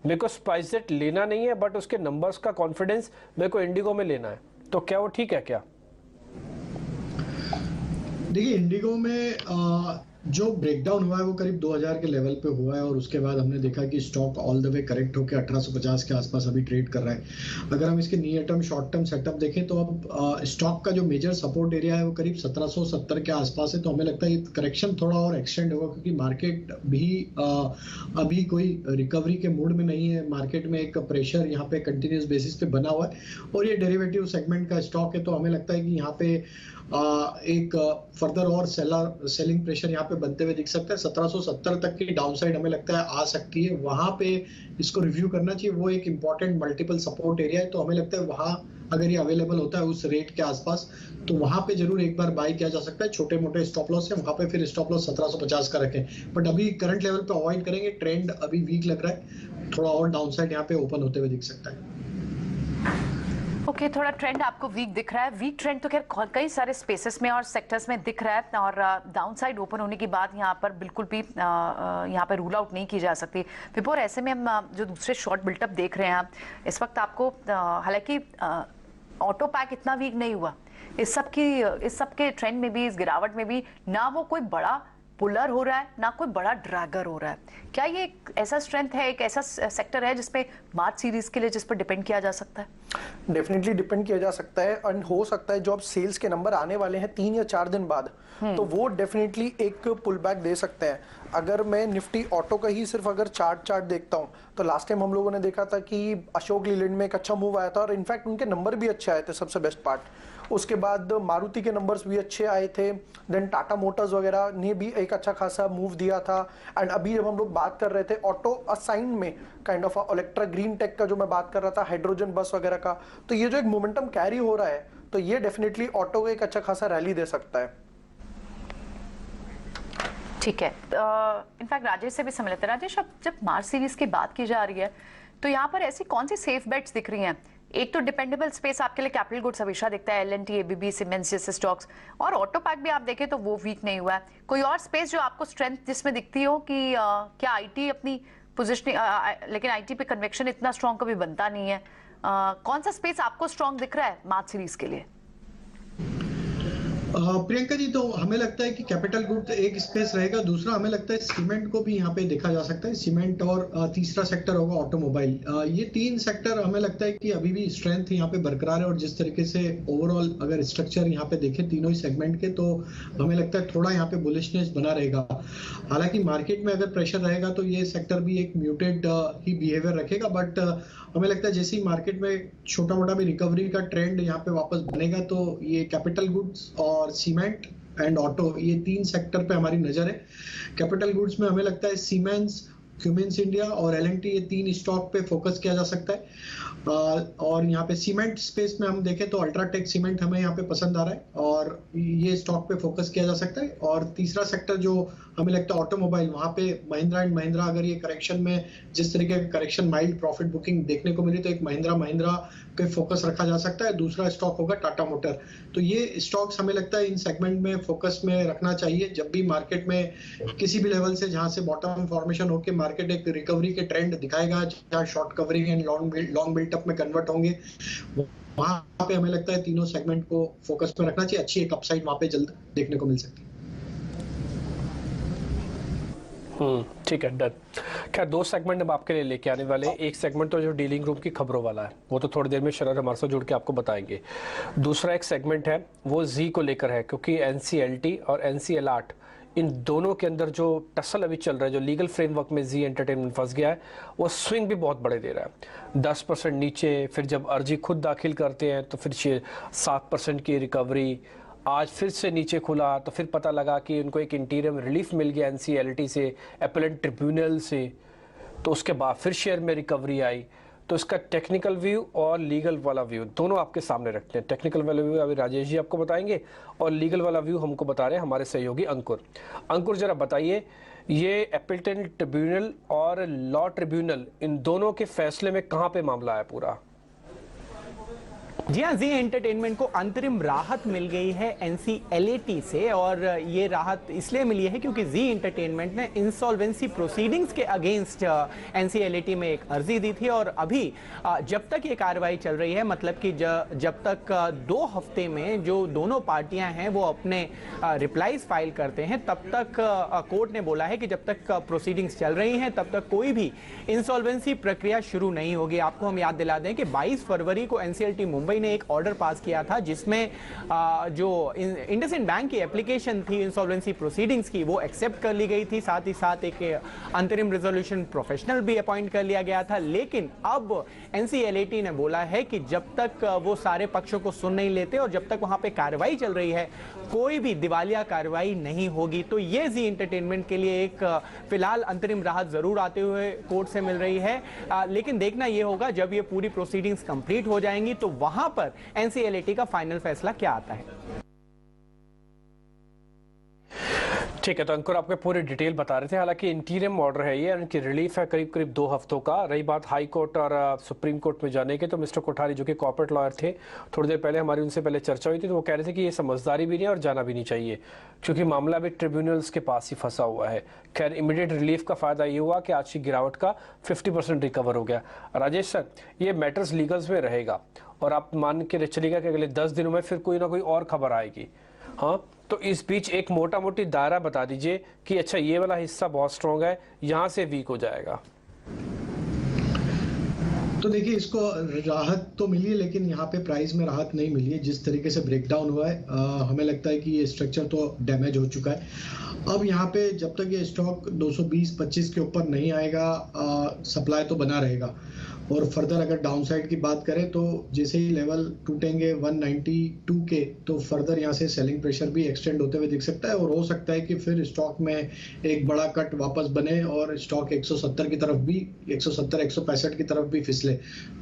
मेरे को स्पाइसजेट लेना नहीं है, बट उसके नंबर्स का कॉन्फिडेंस मेरे को इंडिगो में लेना है, तो क्या वो ठीक है क्या? देखिए, इंडिगो में जो ब्रेकडाउन हुआ है वो करीब 2000 के लेवल पे हुआ है, और उसके बाद हमने देखा कि stock all the way correct होकर 1850 के आसपास अभी ट्रेड कर रहा है। अगर हम इसके near term short term setup देखें तो अब स्टॉक का जो मेजर सपोर्ट एरिया है वो करीब 1770 के आसपास है। तो हमें लगता है ये करेक्शन थोड़ा और एक्सटेंड होगा, क्योंकि मार्केट भी अभी कोई रिकवरी के मूड में नहीं है। मार्केट में एक प्रेशर यहाँ पे कंटिन्यूस बेसिस पे बना हुआ है, और ये डेरिवेटिव सेगमेंट का स्टॉक है, तो हमें लगता है कि यहाँ पे एक फर्दर और सेलिंग प्रेशर यहाँ पे बनते हुए दिख सकता है। 1770 तक की डाउनसाइड हमें लगता है आ सकती है, वहां पे इसको रिव्यू करना चाहिए। वो एक इंपॉर्टेंट मल्टीपल सपोर्ट एरिया है, तो हमें लगता है वहां अगर ये अवेलेबल होता है उस रेट के आसपास, तो वहां पे जरूर एक बार बाय किया जा सकता है। छोटे मोटे स्टॉप लॉस है वहां पे, फिर स्टॉप लॉस 1750 का रखें, बट अभी करंट लेवल पे अवॉइड करेंगे। ट्रेंड अभी वीक लग रहा है, थोड़ा और डाउनसाइड यहाँ पे ओपन होते हुए दिख सकता है। ओके, थोड़ा ट्रेंड आपको वीक दिख रहा है। वीक ट्रेंड तो खैर कई सारे स्पेसेस में और सेक्टर्स में दिख रहा है, और डाउनसाइड ओपन होने की बात यहाँ पर बिल्कुल भी यहाँ पर रूल आउट नहीं की जा सकती। विपुर, ऐसे में हम जो दूसरे शॉर्ट बिल्टअप देख रहे हैं इस वक्त आपको, हालांकि ऑटो पैक इतना वीक नहीं हुआ, इस सब के ट्रेंड में भी, इस गिरावट में भी ना वो कोई बड़ा पुलर हो रहा है ना कोई बड़ा ड्रैगर हो रहा है। क्या ये एक ऐसा स्ट्रेंथ है, एक ऐसा सेक्टर है जिसपे मार्च सीरीज के लिए जिस पर डिपेंड किया जा सकता है? डेफिनेटली डिपेंड किया जा सकता है, और हो सकता है जो अब सेल्स के नंबर आने वाले हैं 3 या 4 दिन बाद, तो वो डेफिनेटली एक पुल बैक दे सकते हैं। अगर मैं निफ्टी ऑटो का ही सिर्फ अगर चार्ट देखता हूं, तो लास्ट टाइम हम लोगों ने देखा था कि अशोक लीलैंड में एक अच्छा मूव आया था, और इनफैक्ट उनके नंबर भी अच्छे आए थे, सबसे बेस्ट पार्ट। उसके बाद मारुति के नंबर्स भी अच्छे आए थे, देन टाटा मोटर्स वगैरह ने भी एक अच्छा खासा मूव दिया था। एंड अभी जब हम लोग बात कर रहे थे ऑटो असाइन में kind of Electra green tech का जो मैं बात कर रहा था, हाइड्रोजन बस वगैरह का, तो ये जो एक मोमेंटम कैरी हो रहा है तो ये डेफिनेटली ऑटो को एक अच्छा खासा रैली दे सकता है। ठीक है, इनफैक्ट राजेश से भी समझ लेते हैं। राजेश, अब जब मार्च सीरीज की बात की जा रही है तो यहाँ पर ऐसी कौन सी सेफ बेट्स दिख रही हैं? एक तो डिपेंडेबल स्पेस आपके लिए कैपिटल गुड्स हमेशा दिखता है, एल&टी, एबीबी, सीमेंस जैसे स्टॉक्स, और ऑटो पैक भी आप देखें तो वो वीक नहीं हुआ है। कोई और स्पेस जो आपको स्ट्रेंथ जिसमें दिखती हो कि क्या आईटी अपनी पोजिशनिंग, लेकिन आईटी पे कन्वेक्शन इतना स्ट्रॉन्ग कभी बनता नहीं है, कौन सा स्पेस आपको स्ट्रॉन्ग दिख रहा है मार्च सीरीज के लिए? प्रियंका जी, तो हमें लगता है कि कैपिटल गुड एक स्पेस रहेगा, दूसरा हमें लगता है सीमेंट को भी यहाँ पे देखा जा सकता है, सीमेंट, और तीसरा सेक्टर होगा ऑटोमोबाइल। ये तीन सेक्टर हमें लगता है कि अभी भी स्ट्रेंथ यहाँ पे बरकरार है, और जिस तरीके से ओवरऑल अगर स्ट्रक्चर यहाँ पे देखें तीनों ही सेगमेंट के, तो हमें लगता है थोड़ा यहाँ पे बुलिशनेस बना रहेगा। हालांकि मार्केट में अगर प्रेशर रहेगा तो ये सेक्टर भी एक म्यूटेड ही बिहेवियर रखेगा, बट हमें लगता है जैसे ही मार्केट में छोटा मोटा भी रिकवरी का ट्रेंड यहाँ पे वापस बनेगा तो ये कैपिटल गुड्स और सीमेंट एंड ऑटो, ये तीन सेक्टर पे हमारी नजर है। कैपिटल गुड्स में हमें लगता है सीमेंस, क्यूमेंस इंडिया और एल&टी, ये तीन स्टॉक पे फोकस किया जा सकता है। और यहाँ पे सीमेंट स्पेस में हम देखें तो अल्ट्राटेक सीमेंट हमें यहाँ पे पसंद आ रहा है, और ये स्टॉक पे फोकस किया जा सकता है। और तीसरा सेक्टर जो हमें लगता है ऑटोमोबाइल, वहां पे महिंद्रा एंड महिंद्रा, अगर ये करेक्शन में जिस तरीके का करेक्शन माइल्ड प्रॉफिट बुकिंग देखने को मिली तो एक महिंद्रा पे फोकस रखा जा सकता है। दूसरा स्टॉक होगा टाटा मोटर। तो ये स्टॉक्स हमें लगता है इन सेगमेंट में फोकस में रखना चाहिए। जब भी मार्केट में किसी भी लेवल से जहां से बॉटम फॉर्मेशन होकर मार्केट एक रिकवरी के ट्रेंड दिखाएगा, जहां short covering and long built up में कन्वर्ट होंगे, वहां पे हमें लगता है तीनों सेगमेंट को फोकस में रखना चाहिए। अच्छी एक अपसाइड वहां पे जल्द देखने को मिल सकती है। ठीक है, डन। खैर, दो सेगमेंट हम आपके लिए लेके आने वाले हैं। एक सेगमेंट तो जो डीलिंग रूम की खबरों वाला है, वो तो थोड़ी देर में शरद हमारे साथ जुड़ के आपको बताएंगे। दूसरा एक सेगमेंट है वो जी को लेकर है, क्योंकि एनसीएलटी और एनसीएल8 इन दोनों के अंदर जो टसल अभी चल रहा है, जो लीगल फ्रेमवर्क में जी एंटरटेनमेंट फंस गया है, वो स्विंग भी बहुत बड़े दे रहा है। 10% नीचे, फिर जब अर्जी खुद दाखिल करते हैं तो फिर 7% की रिकवरी। आज फिर से नीचे खुला तो फिर पता लगा कि उनको एक इंटीरियम रिलीफ मिल गया एनसीएलटी से, एपेलेंट ट्रिब्यूनल से, तो उसके बाद फिर शेयर में रिकवरी आई। तो इसका टेक्निकल व्यू और लीगल वाला व्यू दोनों आपके सामने रखते हैं। टेक्निकल वाला व्यू अभी राजेश जी आपको बताएंगे, और लीगल वाला व्यू हमको बता रहे हैं हमारे सहयोगी अंकुर। अंकुर, जरा बताइए, ये एपेलेंट ट्रिब्यूनल और लॉ ट्रिब्यूनल, इन दोनों के फैसले में कहाँ पे मामला है पूरा? जी हाँ, जी एंटरटेनमेंट को अंतरिम राहत मिल गई है एनसीएलटी से, और ये राहत इसलिए मिली है क्योंकि जी एंटरटेनमेंट ने इंसॉल्वेंसी प्रोसीडिंग्स के अगेंस्ट एनसीएलटी में एक अर्जी दी थी, और अभी जब तक ये कार्रवाई चल रही है, मतलब कि जब तक 2 हफ्ते में जो दोनों पार्टियां हैं वो अपने रिप्लाईज फाइल करते हैं, तब तक कोर्ट ने बोला है कि जब तक प्रोसीडिंग्स चल रही हैं तब तक कोई भी इंसॉल्वेंसी प्रक्रिया शुरू नहीं होगी। आपको हम याद दिला दें कि 22 फरवरी को एनसीएलटी मुंबई ने एक ऑर्डर पास किया था, जिसमें जो इंडसइंड बैंक की एप्लीकेशन थी इंसॉल्वेंसी प्रोसीडिंग्स की, वो एक्सेप्ट कर ली गई थी। साथ ही साथ एक अंतरिम रेजोल्यूशन प्रोफेशनल भी अपॉइंट कर लिया गया था। लेकिन अब एनसीएलटी ने बोला है कि जब तक वो सारे पक्षों को सुन नहीं लेते और जब तक वहां पे कार्रवाई चल रही है, कोई भी दिवालिया कार्रवाई नहीं होगी। तो ये जी एंटरटेनमेंट के लिए एक फिलहाल अंतरिम राहत जरूर आते हुए कोर्ट से मिल रही है, लेकिन देखना यह होगा जब ये पूरी प्रोसीडिंग्स कंप्लीट हो जाएंगी तो वहां पर एनसीएलटी का फाइनल फैसला क्या आता है। ठीक है, तो अंकुर आपको पूरी डिटेल बता रहे थे। हालांकि इंटीरियम ऑर्डर है ये, इनकी रिलीफ है करीब करीब 2 हफ्तों का। रही बात हाई कोर्ट और सुप्रीम कोर्ट में जाने के, तो मिस्टर कोठारी जो कि कॉर्पोरेट लॉयर थे, थोड़ी देर पहले हमारी उनसे पहले चर्चा हुई थी, तो वो कह रहे थे कि ये समझदारी भी नहीं है और जाना भी नहीं चाहिए, क्योंकि मामला भी ट्रिब्यूनल्स के पास ही फंसा हुआ है। खैर, इमीडिएट रिलीफ का फायदा ये हुआ कि आज की गिरावट का 50% रिकवर हो गया। राजेश सर, ये मैटर्स लीगल्स में रहेगा और आप मान के चलिएगा कि अगले 10 दिनों में फिर कोई ना कोई और खबर आएगी। हाँ, तो इस बीच एक मोटा मोटी दायरा बता दीजिए कि अच्छा ये वाला हिस्सा बहुत स्ट्रॉन्ग है, यहां से वीक हो जाएगा। तो देखिए, इसको राहत तो मिली है, लेकिन यहाँ पे प्राइस में राहत नहीं मिली है। जिस तरीके से ब्रेकडाउन हुआ है, हमें लगता है कि ये स्ट्रक्चर तो डैमेज हो चुका है। अब यहाँ पे जब तक ये स्टॉक 220-25 के ऊपर नहीं आएगा, सप्लाई तो बना रहेगा। और फर्दर अगर डाउनसाइड की बात करें तो जैसे ही लेवल टूटेंगे 192 के, तो फर्दर यहाँ से सेलिंग प्रेशर भी एक्सटेंड होते हुए दिख सकता है और हो सकता है कि फिर स्टॉक में एक बड़ा कट वापस बने और स्टॉक 170 की तरफ भी 170 165 की तरफ भी फिसले।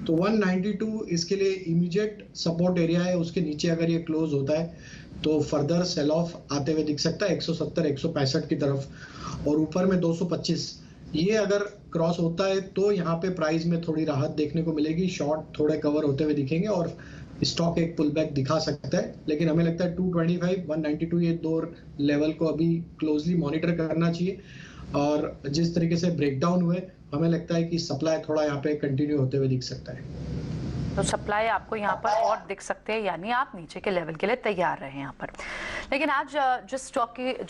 तो 192 इसके लिए इमीडिएट सपोर्ट एरिया है, उसके नीचे अगर ये क्लोज होता है तो फर्दर सेल ऑफ आते हुए दिख सकता है 170 165 की तरफ। और ऊपर में 225 ये अगर क्रॉस होता है तो यहाँ पे प्राइस में थोड़ी राहत देखने को मिलेगी, शॉर्ट थोड़े कवर होते हुए दिखेंगे और स्टॉक एक पुल बैक दिखा सकता है। लेकिन हमें लगता है 225 192 ये दो लेवल को अभी क्लोजली मॉनिटर करना चाहिए। और जिस तरीके से ब्रेकडाउन हुए, हमें लगता है कि सप्लाई थोड़ा यहाँ पे कंटिन्यू होते हुए दिख सकता है। तो सप्लाई आपको यहाँ पर और दिख सकते हैं, यानी आप नीचे के लेवल के लिए तैयार रहे यहाँ पर। लेकिन आज जो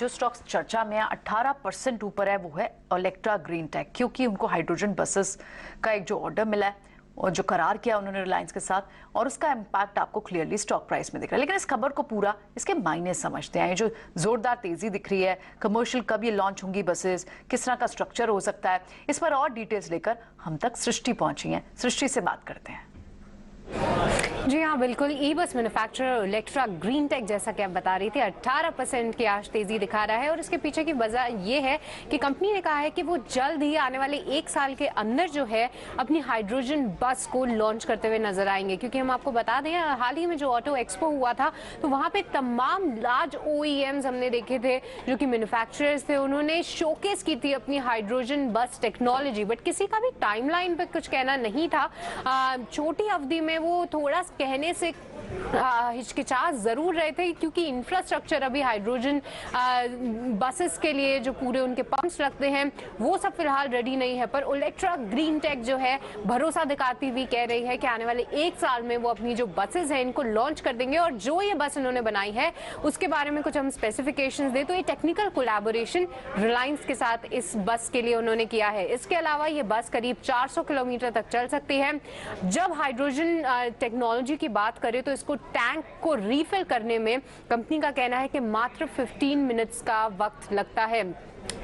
स्टॉक्स चर्चा में 18% ऊपर है वो है ओलेक्ट्रा ग्रीन टेक, क्योंकि उनको हाइड्रोजन बसेस का एक जो ऑर्डर मिला है और जो करार किया उन्होंने रिलायंस के साथ, और उसका इम्पैक्ट आपको क्लियरली स्टॉक प्राइस में दिख रहा है। लेकिन इस खबर को पूरा इसके मायने समझते हैं। जो जोरदार तेजी दिख रही है, कमर्शियल कब ये लॉन्च होंगी बसेस, किस तरह का स्ट्रक्चर हो सकता है, इस पर और डिटेल्स लेकर हम तक सृष्टि पहुंची है। सृष्टि से बात करते हैं। जी हाँ, बिल्कुल। ई बस मैन्युफैक्चरर ओलेक्ट्रा ग्रीन टेक, जैसा कि आप बता रही थी, 18% की आज तेजी दिखा रहा है। और इसके पीछे की वजह ये है कि कंपनी ने कहा है कि वो जल्द ही आने वाले 1 साल के अंदर जो है अपनी हाइड्रोजन बस को लॉन्च करते हुए नजर आएंगे। क्योंकि हम आपको बता दें, हाल ही में जो ऑटो एक्सपो हुआ था तो वहाँ पे तमाम लार्ज OEMs हमने देखे थे जो कि मैन्युफैक्चरर्स थे, उन्होंने शोकेस की थी अपनी हाइड्रोजन बस टेक्नोलॉजी, बट किसी का भी टाइमलाइन पे कुछ कहना नहीं था। छोटी अवधि में वो थोड़ा कहने से हिचकिचा जरूर रहे थे, क्योंकि इंफ्रास्ट्रक्चर अभी हाइड्रोजन बसेस के लिए जो पूरे उनके पंप्स लगते हैं वो सब फिलहाल रेडी नहीं है। पर ओलेक्ट्रा ग्रीन टेक जो है भरोसा दिखाती हुई कह रही है कि आने वाले 1 साल में वो अपनी जो बसेस हैं इनको लॉन्च कर देंगे। और जो ये बस इन्होंने बनाई है उसके बारे में कुछ हम स्पेसिफिकेशंस दे तो ये टेक्निकल कोलैबोरेशन रिलायंस के साथ इस बस के लिए उन्होंने किया है। इसके अलावा ये बस करीब 400 किलोमीटर तक चल सकती है। जब हाइड्रोजन टेक्नोलॉजी की बात करें तो इसको टैंक को रीफिल करने में कंपनी का कहना है कि मात्र 15 मिनट्स का वक्त लगता है।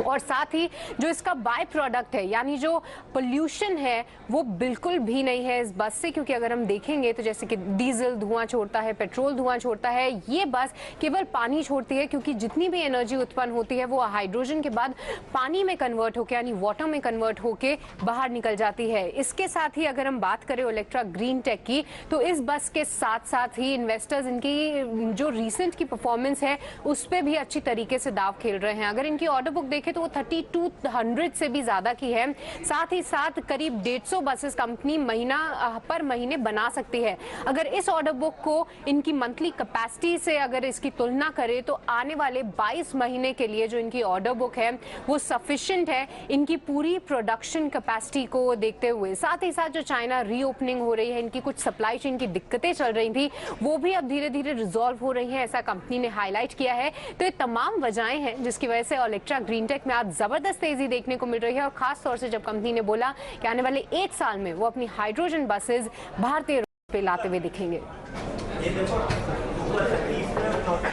और साथ ही जो इसका बाय प्रोडक्ट है, यानी जो पोल्यूशन है वो बिल्कुल भी नहीं है इस बस से। क्योंकि अगर हम देखेंगे तो जैसे कि डीजल धुआं छोड़ता है, पेट्रोल धुआं छोड़ता है, ये बस केवल पानी छोड़ती है। क्योंकि जितनी भी एनर्जी उत्पन्न होती है वो हाइड्रोजन के बाद पानी में कन्वर्ट होकर, यानी वाटर में कन्वर्ट होकर बाहर निकल जाती है। इसके साथ ही अगर हम बात करें ओलेक्ट्रा ग्रीन टेक की, तो इस बस के साथ साथ ही इन्वेस्टर्स इनकी जो रिसेंट की परफॉर्मेंस है उस पर भी अच्छी तरीके से दाव खेल रहे हैं। अगर इनकी ऑर्डर बुक देखें तो वो 3200 से भी ज्यादा की है। साथ ही साथ करीब 150 बसेस कंपनी महीने बना सकती है। अगर इस ऑर्डर बुक को इनकी मंथली कैपेसिटी से अगर इसकी तुलना करें तो आने वाले 22 महीने के लिए जो इनकी ऑर्डर बुक है वो सफिशिएंट है इनकी पूरी प्रोडक्शन कैपेसिटी को देखते हुए। साथ ही साथ जो चाइना रीओपनिंग हो रही है, इनकी कुछ सप्लाई चेन की दिक्कतें चल रही थी वो भी अब धीरे धीरे रिजॉल्व हो रही हैं, ऐसा कंपनी ने हाईलाइट किया है। तो ये तमाम वजहें हैं जिसकी वजह से ओलेक्ट्रा ग्रीन टेक में आज जबरदस्त तेजी देखने को मिल रही है। और खास तौर से जब कंपनी ने बोला कि आने वाले 1 साल में वो अपनी हाइड्रोजन बसेस भारतीय रोड पे लाते हुए दिखेंगे।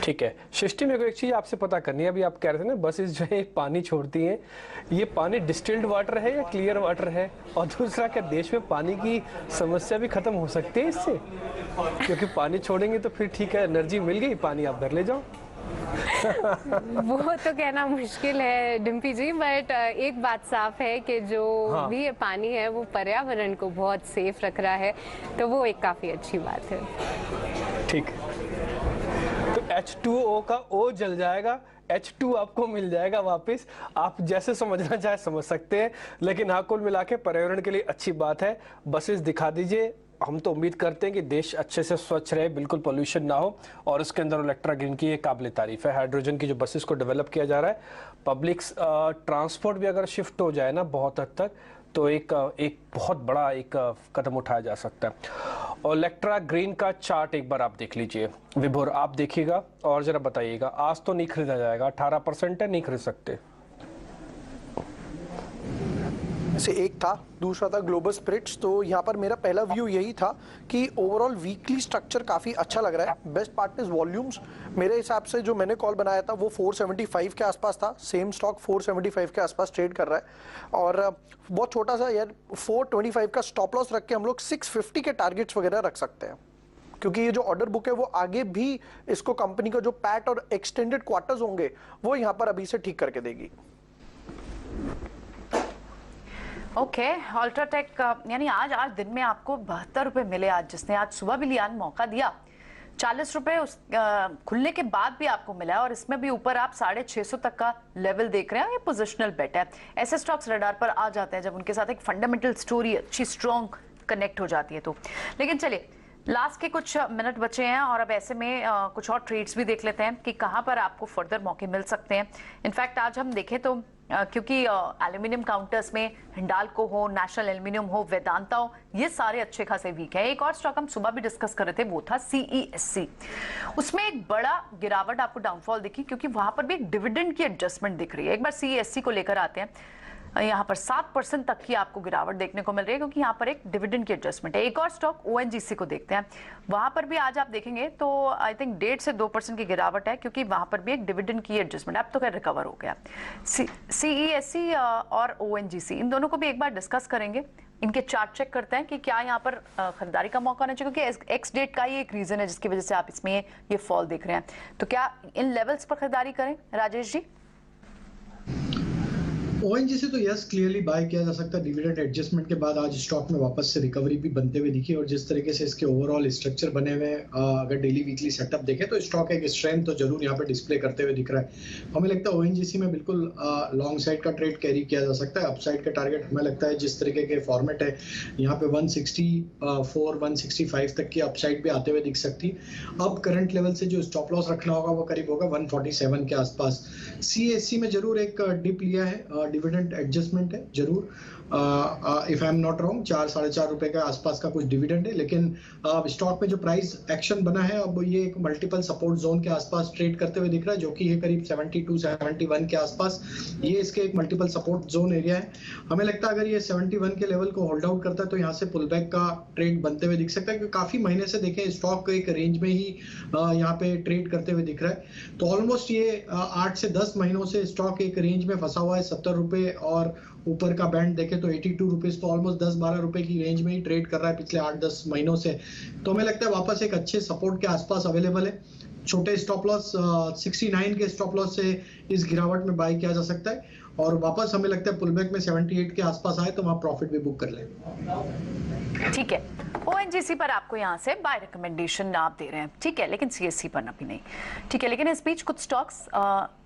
ठीक है सृष्टि, मेरे को एक चीज आपसे पता करनी है। अभी आप कह रहे थे ना बसेस जो है पानी छोड़ती हैं, ये पानी डिस्टिल्ड वाटर है या क्लियर वाटर है? और दूसरा, क्या देश में पानी की समस्या भी खत्म हो सकती है इससे? क्योंकि पानी छोड़ेंगे तो फिर ठीक है, एनर्जी मिल गई, पानी आप घर ले जाओ। वो तो कहना मुश्किल है डिम्पी जी, बट एक बात साफ है कि जो भी ये पानी है वो पर्यावरण को बहुत सेफ रख रहा है, तो वो एक काफी अच्छी बात है। ठीक, तो H2O का O जल जाएगा, H2 आपको मिल जाएगा वापस। आप जैसे समझना चाहे समझ सकते हैं, लेकिन हाँ कुल मिला के पर्यावरण के लिए अच्छी बात है। बसेस दिखा दीजिए, हम तो उम्मीद करते हैं कि देश अच्छे से स्वच्छ रहे, बिल्कुल पोल्यूशन ना हो। और उसके अंदर ओलेक्ट्रा ग्रीन की एक काबिल तारीफ है। हाइड्रोजन की जो बसेस को डेवलप किया जा रहा है, पब्लिक ट्रांसपोर्ट भी अगर शिफ्ट हो जाए ना बहुत हद तक, तो एक बहुत बड़ा एक कदम उठाया जा सकता है। ओलेक्ट्रा ग्रीन का चार्ट एक बार आप देख लीजिए विभोर, आप देखिएगा और जरा बताइएगा। आज तो नहीं खरीदा जाएगा, 18% है, नहीं खरीद सकते। से एक था, दूसरा था ग्लोबल स्पिरिट्स। तो यहाँ पर मेरा पहला व्यू यही था कि ओवरऑल वीकली स्ट्रक्चर काफ़ी अच्छा लग रहा है। बेस्ट पार्ट इज वॉल्यूम्स, मेरे हिसाब से जो मैंने कॉल बनाया था वो 475 के आसपास था, सेम स्टॉक 475 के आसपास ट्रेड कर रहा है। और बहुत छोटा सा यार 425 का स्टॉप लॉस रख के हम लोग 650 के टारगेट्स वगैरह रख सकते हैं, क्योंकि ये जो ऑर्डर बुक है वो आगे भी इसको कंपनी का जो पैट और एक्सटेंडेड क्वार्टर्स होंगे वो यहाँ पर अभी से ठीक करके देगी। ओके, अल्ट्राटेक यानी आज दिन में आपको 72 रुपए मिले। आज जिसने आज सुबह भी लिया मौका दिया, 40 रुपए उस खुलने के बाद भी आपको मिला है और इसमें भी ऊपर आप 650 तक का लेवल देख रहे हैं। ये पोजिशनल बेट है। ऐसे स्टॉक्स रडार पर आ जाते हैं जब उनके साथ एक फंडामेंटल स्टोरी अच्छी स्ट्रॉन्ग कनेक्ट हो जाती है। तो लेकिन चलिए, लास्ट के कुछ मिनट बचे हैं और अब ऐसे में कुछ और ट्रेड्स भी देख लेते हैं कि कहां पर आपको फर्दर मौके मिल सकते हैं। इनफैक्ट आज हम देखें तो क्योंकि एल्यूमिनियम काउंटर्स में हिंडाल्को हो, नेशनल एल्यूमिनियम हो, वेदांता हो, ये सारे अच्छे खासे वीक है। एक और स्टॉक हम सुबह भी डिस्कस कर रहे थे, वो था CESC। उसमें एक बड़ा गिरावट आपको डाउनफॉल दिखी क्योंकि वहां पर भी एक डिविडेंड की एडजस्टमेंट दिख रही है। एक बार CESC को लेकर आते हैं, यहाँ पर 7% तक की आपको गिरावट देखने को मिल रही है क्योंकि यहाँ पर एक डिविडेंड की एडजस्टमेंट है। एक और स्टॉक ONGC को देखते हैं, वहां पर भी आज आप देखेंगे तो आई थिंक 1.5 से 2% की गिरावट है क्योंकि वहां पर भी एक डिविडेंड की एडजस्टमेंट, अब तो खैर रिकवर हो गया। CESC और ONGC इन दोनों को भी एक बार डिस्कस करेंगे। इनके चार्ट चेक करते हैं कि क्या यहाँ पर खरीदारी का मौका होना चाहिए, क्योंकि एक्स डेट का ही एक रीजन है जिसकी वजह से आप इसमें ये फॉल देख रहे हैं। तो क्या इन लेवल्स पर खरीदारी करें राजेश जी? ONGC तो यस क्लियरली बाय किया जा सकता है। डिविडेंड एडजस्टमेंट के बाद आज स्टॉक में वापस से रिकवरी भी बनते हुए दिखी और जिस तरीके से इसके ओवरऑल स्ट्रक्चर बने हुए अगर डेली वीकली सेटअप देखें तो स्टॉक एक स्ट्रेंथ तो जरूर यहाँ पे डिस्प्ले करते हुए दिख रहा है। हमें लगता है ONGC में बिल्कुल लॉन्ग साइड का ट्रेड कैरी किया जा सकता है। अपसाइड का टारगेट हमें लगता है जिस तरीके के फॉर्मेट है यहाँ पे 164 165 तक की अपसाइड भी आते हुए दिख सकती। अब करंट लेवल से जो स्टॉप लॉस रखना होगा वो करीब होगा 147 के आसपास। CESC में जरूर एक डिप लिया है, डिविडेंड एडजस्टमेंट है जरूर। If I am not wrong 4-4.5 रुपए के आसपास का कुछ डिविडेंड है, लेकिन स्टॉक में जो प्राइस एक्शन बना है अब ये एक मल्टीपल सपोर्ट जोन के आसपास ट्रेड करते हुए दिख रहा है जो कि है करीब 72-71 के आसपास। ये इसके एक मल्टीपल सपोर्ट जोन एरिया है। हमें लगता है अगर ये 71 के लेवल को होल्ड आउट करता है तो यहाँ से पुल बैक का ट्रेड बनते हुए दिख सकता है, क्योंकि काफी महीने से देखें स्टॉक एक रेंज में ही यहाँ पे ट्रेड करते हुए दिख रहा है। तो ऑलमोस्ट ये 8 से 10 महीनों से स्टॉक एक रेंज में फंसा हुआ है। 70 रुपए और ऊपर का बैंड देखे तो 82 रुपीज, तो ऑलमोस्ट 10-12 रुपए की रेंज में ही ट्रेड कर रहा है पिछले 8-10 महीनों से। तो हमें लगता है वापस एक अच्छे सपोर्ट के आसपास अवेलेबल है। छोटे स्टॉप लॉस 69 के स्टॉप लॉस से इस गिरावट में बाय किया जा सकता है और वापस हमें लगता है पुलबैक में 78 के आसपास आए तो वहां प्रॉफिट भी बुक कर ले। ठीक है, ONGC पर आपको यहाँ से बाय रिकमेंडेशन आप दे रहे हैं, ठीक है, लेकिन CSC पर अभी नहीं, ठीक है। लेकिन इस बीच कुछ स्टॉक्स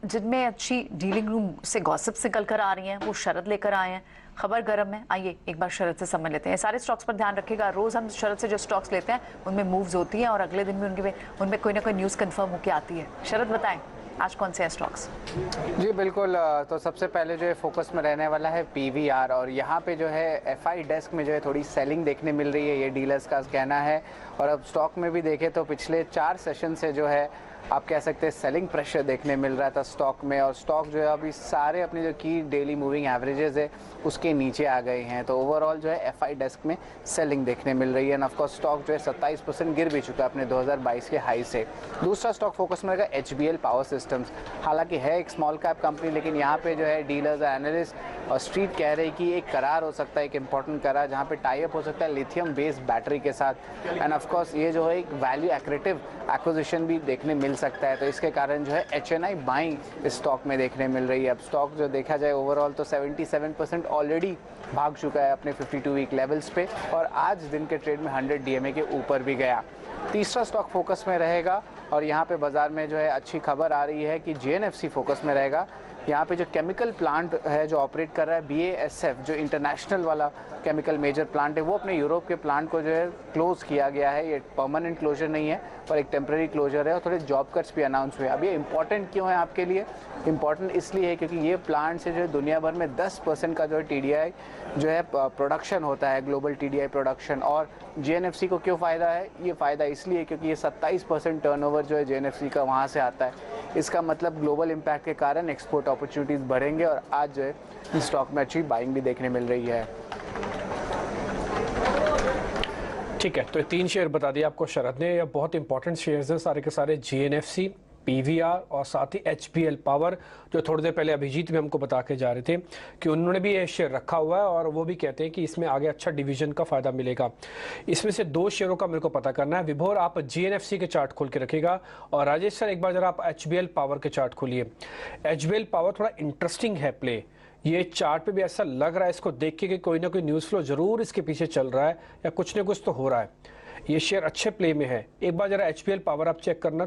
जिनमें अच्छी डीलिंग रूम से गॉसिप्स निकल कर आ रही हैं, वो शरद लेकर आए हैं, खबर गर्म है। आइए एक बार शरद से समझ लेते हैं। सारे स्टॉक्स पर ध्यान रखिएगा, रोज हम शरद से जो स्टॉक्स लेते हैं उनमें मूव्स होती हैं और अगले दिन भी उनमें कोई ना कोई न्यूज़ कंफर्म होकर आती है। शरद बताएं आज कौन से हैं स्टॉक्स? जी बिल्कुल, तो सबसे पहले जो है फोकस में रहने वाला है PVR और यहाँ पे जो है FI डेस्क में जो है थोड़ी सेलिंग देखने मिल रही है, ये डीलर्स का कहना है। और अब स्टॉक में भी देखें तो पिछले 4 सेशन से जो है आप कह सकते हैं सेलिंग प्रेशर देखने मिल रहा था स्टॉक में, और स्टॉक जो है अभी सारे अपने जो की डेली मूविंग एवरेजेस है उसके नीचे आ गए हैं। तो ओवरऑल जो है FI डेस्क में सेलिंग देखने मिल रही है। एंड ऑफकोर्स स्टॉक जो है 27% गिर भी चुका है अपने 2022 के हाई से। दूसरा स्टॉक फोकस में रहेगा HBL पावर सिस्टम्स। हालांकि है एक स्मॉल कैप कंपनी, लेकिन यहाँ पे जो है डीलर्स, एनालिस्ट और स्ट्रीट कह रहे हैं कि एक करार हो सकता है, एक इंपॉर्टेंट करार जहाँ पे टाई अप हो सकता है लिथियम बेस्ड बैटरी के साथ। एंड ऑफकोर्स ये जो है एक वैल्यू एक्रेटिव एक्विजिशन भी देखने मिल सकता है, तो इसके कारण जो है HNI बाइंग इस स्टॉक में देखने मिल रही है। अब स्टॉक जो देखा जाए ओवरऑल तो 77% ऑलरेडी भाग चुका है अपने 52 वीक लेवल्स पे और आज दिन के ट्रेड में 100 DMA के ऊपर भी गया। तीसरा स्टॉक फोकस में रहेगा और यहाँ पे बाजार में जो है अच्छी खबर आ रही है कि JNFC फोकस में रहेगा। यहाँ पे जो केमिकल प्लांट है जो ऑपरेट कर रहा है BASF, जो इंटरनेशनल वाला केमिकल मेजर प्लांट है, वो अपने यूरोप के प्लांट को जो है क्लोज किया गया है। ये परमानेंट क्लोजर नहीं है पर एक टेम्प्रेरी क्लोजर है और थोड़े जॉब कट्स भी अनाउंस हुए। अब ये इंपॉर्टेंट क्यों है आपके लिए? इंपॉर्टेंट इसलिए है क्योंकि ये प्लांट से जो है दुनिया भर में 10% का जो है TDI जो है प्रोडक्शन होता है, ग्लोबल TDI प्रोडक्शन। और JNFC को क्यों फ़ायदा है? ये फ़ायदा इसलिए क्योंकि ये 27% टर्नओवर जो है JNFC का वहाँ से आता है। इसका मतलब ग्लोबल इम्पैक्ट के कारण एक्सपोर्ट अपॉर्चुनिटीज़ बढ़ेंगे और आज जो है इस स्टॉक में अच्छी बाइंग भी देखने मिल रही है। ठीक है, तो ये 3 शेयर बता दिए आपको शरद ने। ये बहुत इंपॉर्टेंट शेयर्स हैं सारे के सारे, GNFC, PVR और साथ ही HPL पावर, जो थोड़ी देर पहले अभिजीत भी हमको बता के जा रहे थे कि उन्होंने भी ये शेयर रखा हुआ है और वो भी कहते हैं कि इसमें आगे अच्छा डिवीजन का फायदा मिलेगा। इसमें से 2 शेयरों का मेरे को पता करना है। विभोर, आप GNFC के चार्ट खोल के रखिएगा और राजेश सर एक बार जरा आप HBL पावर के चार्ट खोलिए। HBL पावर थोड़ा इंटरेस्टिंग है प्ले, ये चार्ट पे भी ऐसा लग रहा है इसको देख के कि कोई ना कोई न्यूज़ फ्लो जरूर इसके पीछे चल रहा है या कुछ ना कुछ तो हो रहा है। ये शेयर अच्छे प्ले में है, एक बार जरा HBL पावर आप चेक करना।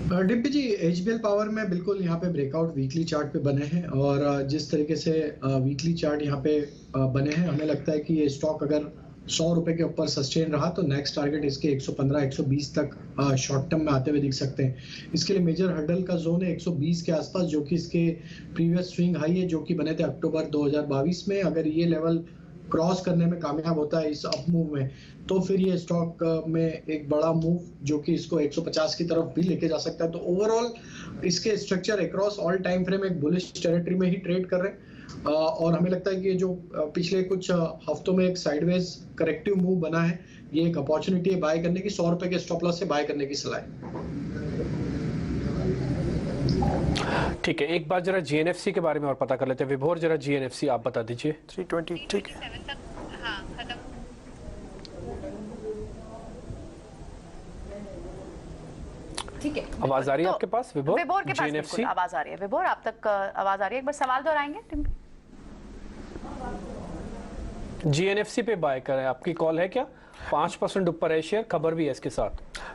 तो डिम्पी जी, HBL पावर में बिल्कुल यहाँ पे ब्रेकआउट वीकली चार्ट पे बने हैं और जिस तरीके से वीकली चार्ट यहाँ पे बने हैं, हमें लगता है कि ये स्टॉक अगर 100 रुपए के ऊपर सस्टेन रहा तो नेक्स्ट टारगेट इसके 115-120 तक शॉर्ट टर्म में आते हुए दिख सकते हैं। इसके लिए मेजर हर्डल का जोन है 120 के आसपास, जो कि इसके प्रीवियस स्विंग हाई है, जो कि बने थे अक्टूबर 2022 में। अगर ये लेवल क्रॉस करने में कामयाब होता है इस अप मूव में, तो फिर ये स्टॉक में एक बड़ा मूव जो कि इसको 150 की तरफ भी लेके जा सकता है। तो ओवरऑल इसके structure across all time frame एक बुलिश टेरिटरी में ही ट्रेड कर रहे हैं और हमें लगता है कि जो पिछले कुछ हफ्तों में एक साइडवेज करेक्टिव मूव बना है, ये एक अपॉर्चुनिटी है बाय करने की। 100 रुपए के स्टॉप लॉस से बाय करने की सलाह है। ठीक है, एक बार जरा GNFC के बारे में और पता कर लेते हैं। विभोर, जरा GNFC आप बता दीजिए। 320, ठीक है। ठीक है, आवाज आ रही है आपके पास विभोर? विभोर के पास GNFC बिल्कुल आवाज आ रही है। विभोर, आप तक आवाज आ रही है? एक बार सवाल दोहराएंगे? GNFC पे बाय करें, आपकी कॉल है क्या? 5% ऊपर है शेयर, खबर भी है इसके साथ।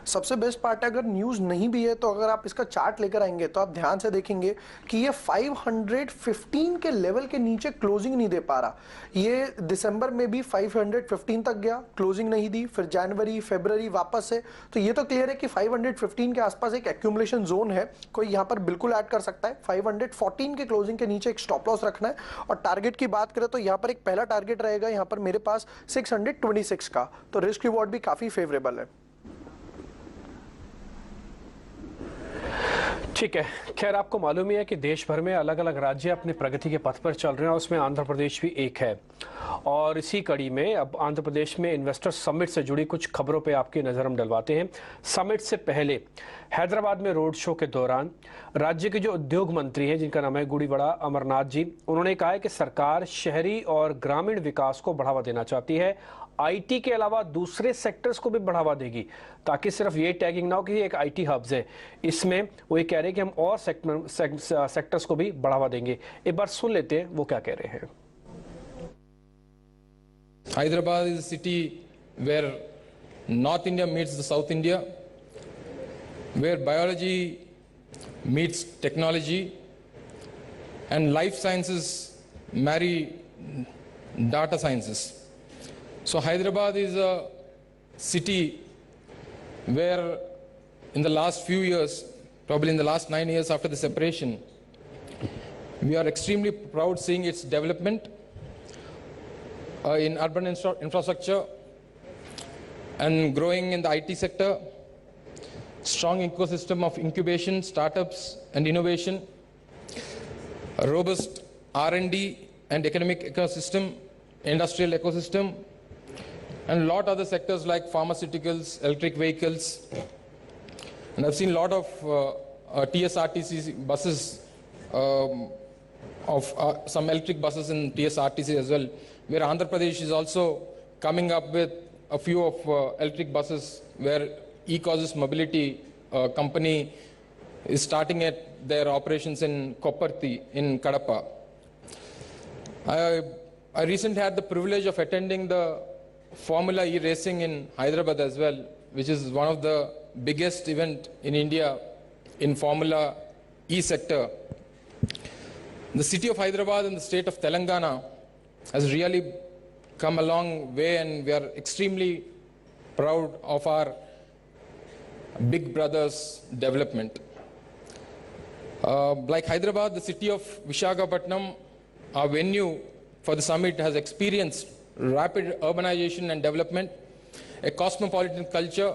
सबसे बेस्ट पार्ट है, अगर न्यूज नहीं भी है तो अगर आप इसका चार्ट लेकर आएंगे तो आप ध्यान से देखेंगे कि ये 515 के लेवल के नीचे क्लोजिंग नहीं दे पा रहा। ये दिसंबर में भी 515 तक गया, क्लोजिंग नहीं दी, फिर जनवरी फरवरी वापस से। तो ये तो क्लियर है कि 515 के आसपास एक एक्यूमुलेशन जोन है, कोई यहाँ पर बिल्कुल ऐड कर सकता है। 514 के क्लोजिंग के नीचे एक स्टॉप लॉस रखना है और टारगेट की बात करें तो यहाँ पर एक पहला टारगेट रहेगा यहाँ पर मेरे पास 626 का, तो रिस्क रिवॉर्ड भी काफी फेवरेबल है। ठीक है, खैर आपको मालूम ही है कि देश भर में अलग अलग राज्य अपने प्रगति के पथ पर चल रहे हैं और उसमें आंध्र प्रदेश भी एक है। और इसी कड़ी में अब आंध्र प्रदेश में इन्वेस्टर समिट से जुड़ी कुछ खबरों पे आपकी नज़र हम डलवाते हैं। समिट से पहले हैदराबाद में रोड शो के दौरान राज्य के जो उद्योग मंत्री हैं, जिनका नाम है गुड़ीवड़ा अमरनाथ जी, उन्होंने कहा है कि सरकार शहरी और ग्रामीण विकास को बढ़ावा देना चाहती है, IT के अलावा दूसरे सेक्टर्स को भी बढ़ावा देगी, ताकि सिर्फ ये टैगिंग ना हो कि एक IT हब्स है। इसमें वो ये कह रहे हैं कि हम और सेक्टर्स को भी बढ़ावा देंगे। एक बार सुन लेते हैं वो क्या कह रहे हैं। Hyderabad is a city where North India meets the South India, where biology meets technology and life sciences marry data sciences. So Hyderabad is a city where in the last few years, probably in the last 9 years after the separation, we are extremely proud seeing its development in urban infrastructure and growing in the IT sector, strong ecosystem of incubation, startups and innovation, a robust R&D and economic ecosystem, industrial ecosystem, and a lot other sectors like pharmaceuticals, electric vehicles. And I've seen a lot of TSRTC buses, some electric buses in TSRTC as well, where Andhra Pradesh is also coming up with a few of electric buses, where E-Causes Mobility company is starting at their operations in Kopparthi in Kadapa. I recently had the privilege of attending the Formula E racing in Hyderabad as well, which is one of the biggest event in India in Formula E sector. The city of Hyderabad and the state of Telangana has really come a long way, and we are extremely proud of our big brother's development. Like Hyderabad, the city of Visakhapatnam, our venue for the summit, has experienced rapid urbanization and development, a cosmopolitan culture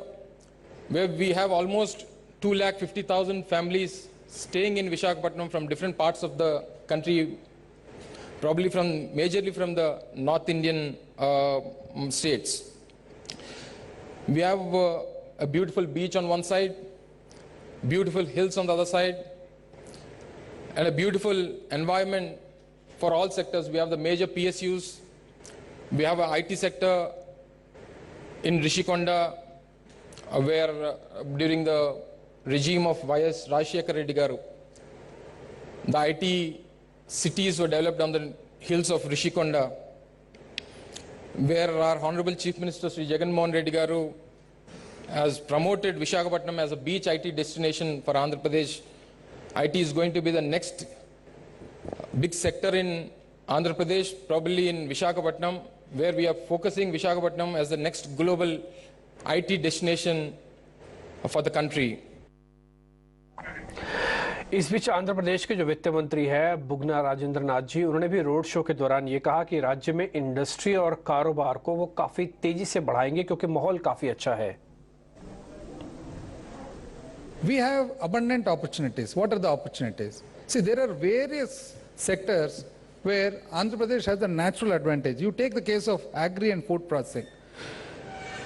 where we have almost 250,000 families staying in Visakhapatnam from different parts of the country, probably majorly from the North Indian states. We have a beautiful beach on one side, beautiful hills on the other side, and a beautiful environment for all sectors. We have the major PSUs. We have an IT sector in Rishikonda, where during the regime of YS Rajshekar Reddy Garu, the IT cities were developed on the hills of Rishikonda, where our Honorable Chief Minister Sri Jagan Mohan Reddy Garu has promoted Visakhapatnam as a beach IT destination for Andhra Pradesh. IT is going to be the next big sector in Andhra Pradesh, probably in Visakhapatnam, where we are focusing Visakhapatnam as the next global IT destination for the country. इस बीच आंध्र प्रदेश के जो वित्त मंत्री है बुगना राजेंद्र नाथ जी, उन्होंने भी रोड शो के दौरान ये कहा कि राज्य में इंडस्ट्री और कारोबार को वो काफी तेजी से बढ़ाएंगे क्योंकि माहौल काफी अच्छा है. We have abundant opportunities. What are the opportunities? See, there are various sectors where Andhra Pradesh has a natural advantage. You take the case of agri and food processing.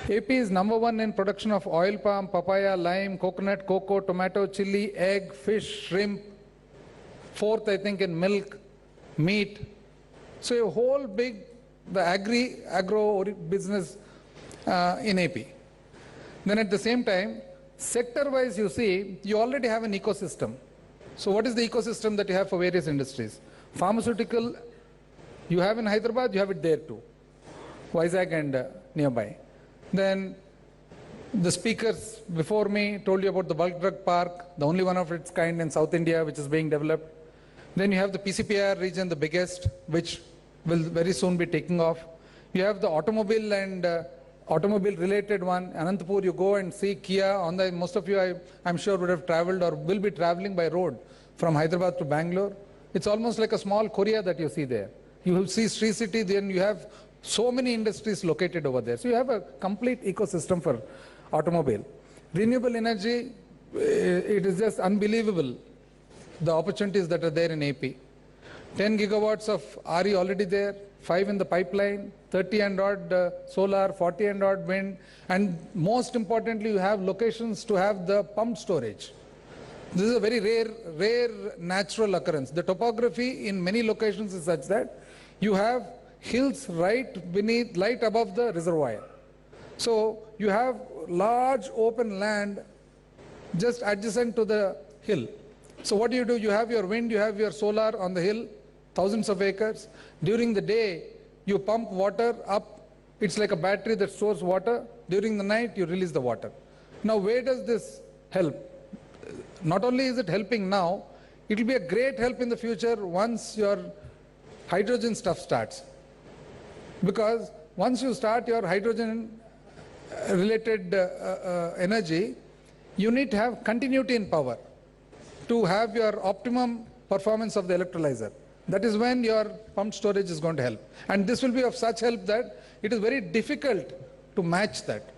AP is #1 in production of oil palm, papaya, lime, coconut, cocoa, tomato, chili, egg, fish, shrimp. 4th, I think, in milk, meat. So a whole big, the agro business in AP. Then at the same time, sector-wise, you see, you already have an ecosystem. So what is the ecosystem that you have for various industries? Pharmaceutical, you have in Hyderabad, you have it there too. Vizag and nearby. Then the speakers before me told you about the bulk drug park, the only one of its kind in South India, which is being developed. Then you have the PCPR region, the biggest, which will very soon be taking off. You have the automobile and automobile related one. Anantapur, you go and see Kia on the, most of you I'm sure would have traveled or will be traveling by road from Hyderabad to Bangalore. It's almost like a small Korea that you see there. You will see Sri City, then you have so many industries located over there. So you have a complete ecosystem for automobile. Renewable energy, it is just unbelievable, the opportunities that are there in AP. 10 gigawatts of RE already there, 5 in the pipeline, 30 and odd solar, 40 and odd wind, and most importantly, you have locations to have the pumped storage. This is a very rare natural occurrence. The topography in many locations is such that you have hills right above the reservoir. So you have large open land just adjacent to the hill. So what do? You have your wind, you have your solar on the hill, thousands of acres. During the day, you pump water up. It's like a battery that stores water. During the night, you release the water. Now, where does this help? Not only is it helping now, it will be a great help in the future once your hydrogen stuff starts. Because once you start your hydrogen related energy, you need to have continuity in power to have your optimum performance of the electrolyzer. That is when your pumped storage is going to help. And this will be of such help that it is very difficult to match that.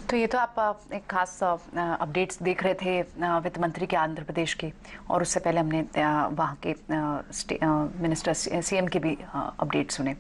तो ये तो आप एक खास अपडेट्स देख रहे थे वित्त मंत्री के आंध्र प्रदेश के, और उससे पहले हमने वहाँ के मिनिस्टर सीएम के भी अपडेट सुने.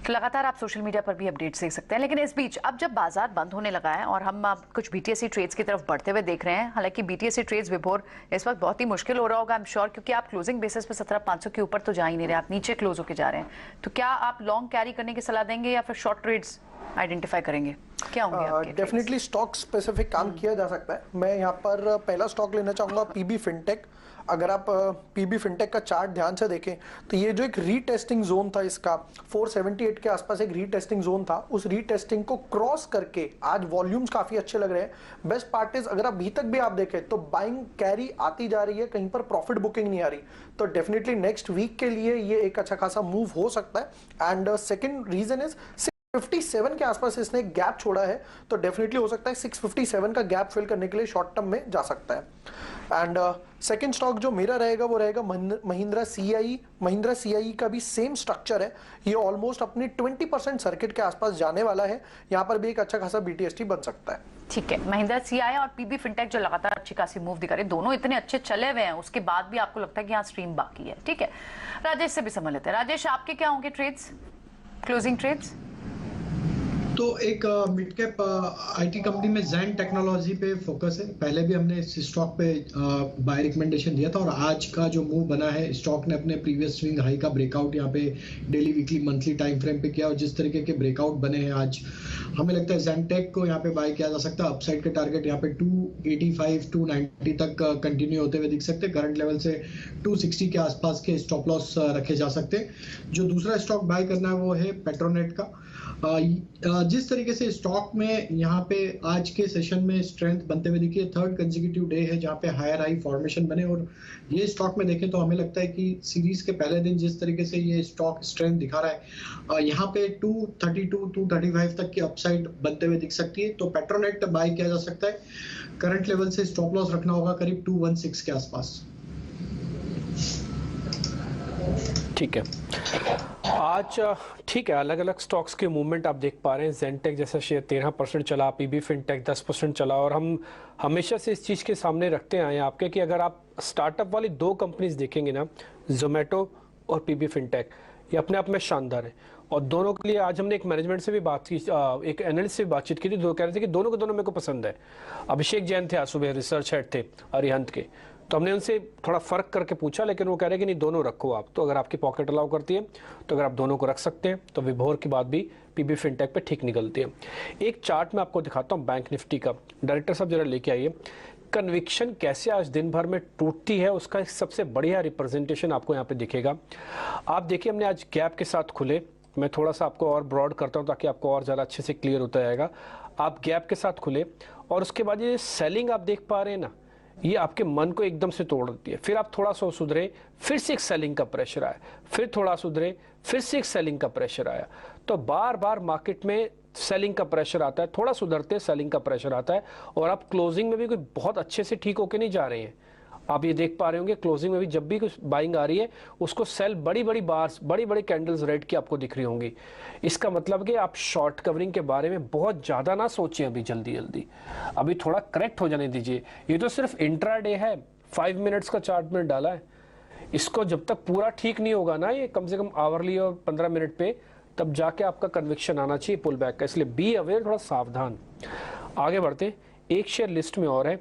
तो लगातार आप सोशल मीडिया पर भी अपडेट्स देख सकते हैं. लेकिन इस बीच अब जब बाजार बंद होने लगा है और हम कुछ बीटीएससी ट्रेड्स की तरफ बढ़ते हुए देख रहे हैं, हालांकि बीटीएससी ट्रेड्स विभोर इस वक्त बहुत ही मुश्किल हो रहा होगा आई एम श्योर, क्योंकि आप क्लोजिंग बेसिस पे 17,500 के ऊपर तो जा ही नहीं रहे, आप नीचे क्लोज होके जा रहे हैं. तो क्या आप लॉन्ग कैरी करने की सलाह देंगे या फिर शॉर्ट ट्रेड्स आइडेंटिफाई करेंगे? क्या होंगे आपके? डेफिनेटली स्टॉक स्पेसिफिक काम किया जा सकता है. मैं यहाँ पर पहला स्टॉक लेना चाहूंगा पीबी फिनटेक. अगर आप पीबी फिनटेक का चार्ट ध्यान से देखें तो ये जो एक रीटेस्टिंग जोन था इसका 478 के आसपास एक रीटेस्टिंग जोन था, उस रीटेस्टिंग को क्रॉस करके आज वॉल्यूम्स काफी अच्छे लग रहे हैं. बेस्ट पार्ट इज अगर अभी तक भी आप देखें तो बाइंग कैरी आती जा रही है, कहीं पर प्रॉफिट बुकिंग नहीं आ रही. तो डेफिनेटली नेक्स्ट वीक के लिए ये एक अच्छा खासा मूव हो सकता है. एंड सेकेंड रीजन इज 57 के आसपास इसने एक गैप छोड़ा है, तो डेफिनेटली हो सकता है 657 का गैप फिल करने के लिए शॉर्ट टर्म में जा सकता है। एंड सेकंड स्टॉक जो मेरा रहेगा वो रहेगा महिंद्रा सीआई। महिंद्रा सीआई का भी सेम स्ट्रक्चर है, ये ऑलमोस्ट अपने 20% सर्किट के आसपास जाने वाला है, यहाँ पर भी एक अच्छा खासा बीटीएसटी बन सकता है। ठीक है, महिंद्रा सीआई और पीबी फिनटेक जो लगातार अच्छी खासी मूव दिखा रहे, दोनों इतने अच्छे चले हुए हैं, उसके बाद भी आपको लगता है कि यहाँ स्ट्रीम बाकी है। ठीक है, राजेश से भी समझ लेते हैं। राजेश, आपके क्या होंगे ट्रेड्स, क्लोजिंग ट्रेड्स? तो एक मिड कैप आईटी कंपनी में जैन टेक्नोलॉजी पे फोकस है। पहले भी हमने इस स्टॉक पे बाय रिकमेंडेशन दिया था और आज का जो मूव बना है, स्टॉक ने अपने प्रीवियस स्विंग हाई का ब्रेकआउट यहाँ पे daily, weekly, monthly time frame पे किया और जिस तरीके के ब्रेकआउट बने हैं आज, हमें लगता है जैनटेक को यहाँ पे बाय किया जा सकता है। अपसाइड के टारगेट यहाँ पे 285 290 तक कंटिन्यू होते हुए दिख सकते हैं। करंट लेवल से 260 के आसपास के स्टॉप लॉस रखे जा सकते हैं। जो दूसरा स्टॉक बाय करना है वो है पेट्रोनेट का। जिस तरीके से स्टॉक में यहाँ पे आज के सेशन में स्ट्रेंथ बनते हुए दिखी है, थर्ड कंसेक्यूटिव डे है जहाँ पे हायर हाई फॉर्मेशन बने, और ये स्टॉक में देखें तो हमें लगता है कि सीरीज के पहले दिन जिस तरीके से ये स्टॉक स्ट्रेंथ दिखा रहा है, यहाँ पे 232 235 तक की अपसाइड बनते हुए दिख सकती है। तो पेट्रोनेट बाय किया जा सकता है। करंट लेवल से स्टॉप लॉस रखना होगा करीब 216 के आसपास। ठीक है, आज ठीक है, अलग अलग स्टॉक्स के मूवमेंट आप देख पा रहे हैं। जेनटेक जैसा शेयर 13% चला, पीबी फिनटेक 10% चला, और हम हमेशा से इस चीज़ के सामने रखते आए हैं आपके कि अगर आप स्टार्टअप वाली दो कंपनीज देखेंगे ना, जोमेटो और पीबी फिनटेक, ये अपने आप में शानदार है। और दोनों के लिए आज हमने एक मैनेजमेंट से भी बात की, एक एनालिस्ट से भी बातचीत की थी, दो कह रहे थे कि दोनों के दोनों मेरे को पसंद है। अभिषेक जैन थे आज सुबह, रिसर्च हेड थे अरिहंत के, तो हमने उनसे थोड़ा फर्क करके पूछा, लेकिन वो कह रहे हैं कि नहीं, दोनों रखो आप। तो अगर आपकी पॉकेट अलाउ करती है तो अगर आप दोनों को रख सकते हैं तो विभोर की बात भी पीबी फिनटेक पे ठीक निकलती है। एक चार्ट मैं आपको दिखाता हूँ बैंक निफ्टी का, डायरेक्टर साहब जरा लेके आइए। कन्विक्शन कैसे आज दिन भर में टूटती है उसका एक सबसे बढ़िया रिप्रेजेंटेशन आपको यहाँ पे दिखेगा। आप देखिए, हमने आज गैप के साथ खुले, मैं थोड़ा सा आपको और ब्रॉड करता हूँ ताकि आपको और ज़्यादा अच्छे से क्लियर होता जाएगा। आप गैप के साथ खुले और उसके बाद ये सेलिंग आप देख पा रहे हैं ना, ये आपके मन को एकदम से तोड़ देती है। फिर आप थोड़ा सा सुधरे, फिर से एक सेलिंग का प्रेशर आया, फिर थोड़ा सुधरे, फिर से एक सेलिंग का प्रेशर आया। तो बार बार मार्केट में सेलिंग का प्रेशर आता है, थोड़ा सुधरते सेलिंग का प्रेशर आता है, और आप क्लोजिंग में भी कोई बहुत अच्छे से ठीक होके नहीं जा रहे हैं। आप ये देख पा रहे होंगे क्लोजिंग में भी जब भी कुछ बाइंग आ रही है उसको सेल बड़ी बड़ी बार्स, बड़ी बड़ी कैंडल्स रेड की आपको दिख रही होंगी। इसका मतलब कि आप शॉर्ट कवरिंग के बारे में बहुत ज़्यादा ना सोचें अभी, जल्दी जल्दी अभी थोड़ा करेक्ट हो जाने दीजिए। ये तो सिर्फ इंट्राडे है, 5 मिनट्स का चार्ट में डाला है, इसको जब तक पूरा ठीक नहीं होगा ना, ये कम से कम आवरली और 15 मिनट पे, तब जाके आपका कन्विक्शन आना चाहिए पुल बैक का। इसलिए बी अवेयर, थोड़ा सावधान। आगे बढ़ते, एक शेयर लिस्ट में और है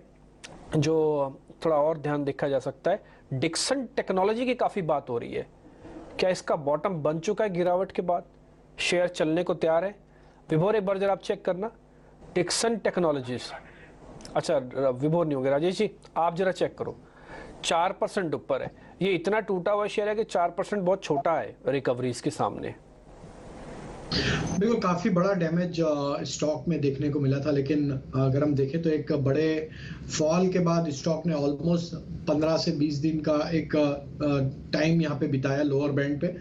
जो थोड़ा और ध्यान देखा जा सकता है। डिक्सन टेक्नोलॉजी की काफी बात हो रही है, क्या इसका बॉटम बन चुका है गिरावट के बाद, शेयर चलने को तैयार है? विभोर एक बार जरा आप चेक करना, डिक्सन टेक्नोलॉजीज, अच्छा विभोर नहीं होंगे, राजेश जी आप जरा चेक करो, 4% ऊपर है। ये इतना टूटा हुआ शेयर है कि 4% बहुत छोटा है रिकवरीज के सामने। बिल्कुल, काफी बड़ा डैमेज स्टॉक में देखने को मिला था, लेकिन अगर हम देखें तो एक बड़े फॉल के बाद स्टॉक ने ऑलमोस्ट 15 से 20 दिन का एक टाइम यहाँ पे बिताया लोअर बैंड पे,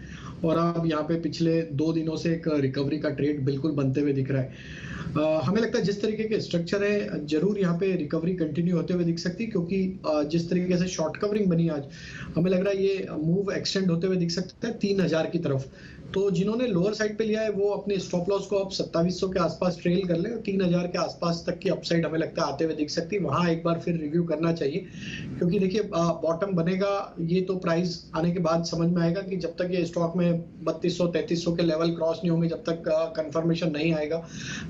और अब यहाँ पे पिछले 2 दिनों से एक रिकवरी का ट्रेड बिल्कुल बनते हुए दिख रहा है। हमें लगता है जिस तरीके के स्ट्रक्चर है, जरूर यहाँ पे रिकवरी कंटिन्यू होते हुए दिख सकती है, क्योंकि जिस तरीके से शॉर्ट कवरिंग बनी आज, हमें लग रहा है ये मूव एक्सटेंड होते हुए दिख सकता है 3000 की तरफ। तो जिन्होंने लोअर साइड पे लिया है वो अपने स्टॉप लॉस को अब 2700 के आसपास ट्रेल कर ले, और 3000 के आसपास तक की अपसाइड हमें लगता है आते हुए दिख सकती है। वहां एक बार फिर रिव्यू करना चाहिए, क्योंकि देखिए बॉटम बनेगा ये तो प्राइस आने के बाद समझ में आएगा कि जब तक ये स्टॉक में 3200 3300 के लेवल क्रॉस नहीं होंगे, जब तक कंफर्मेशन नहीं आएगा।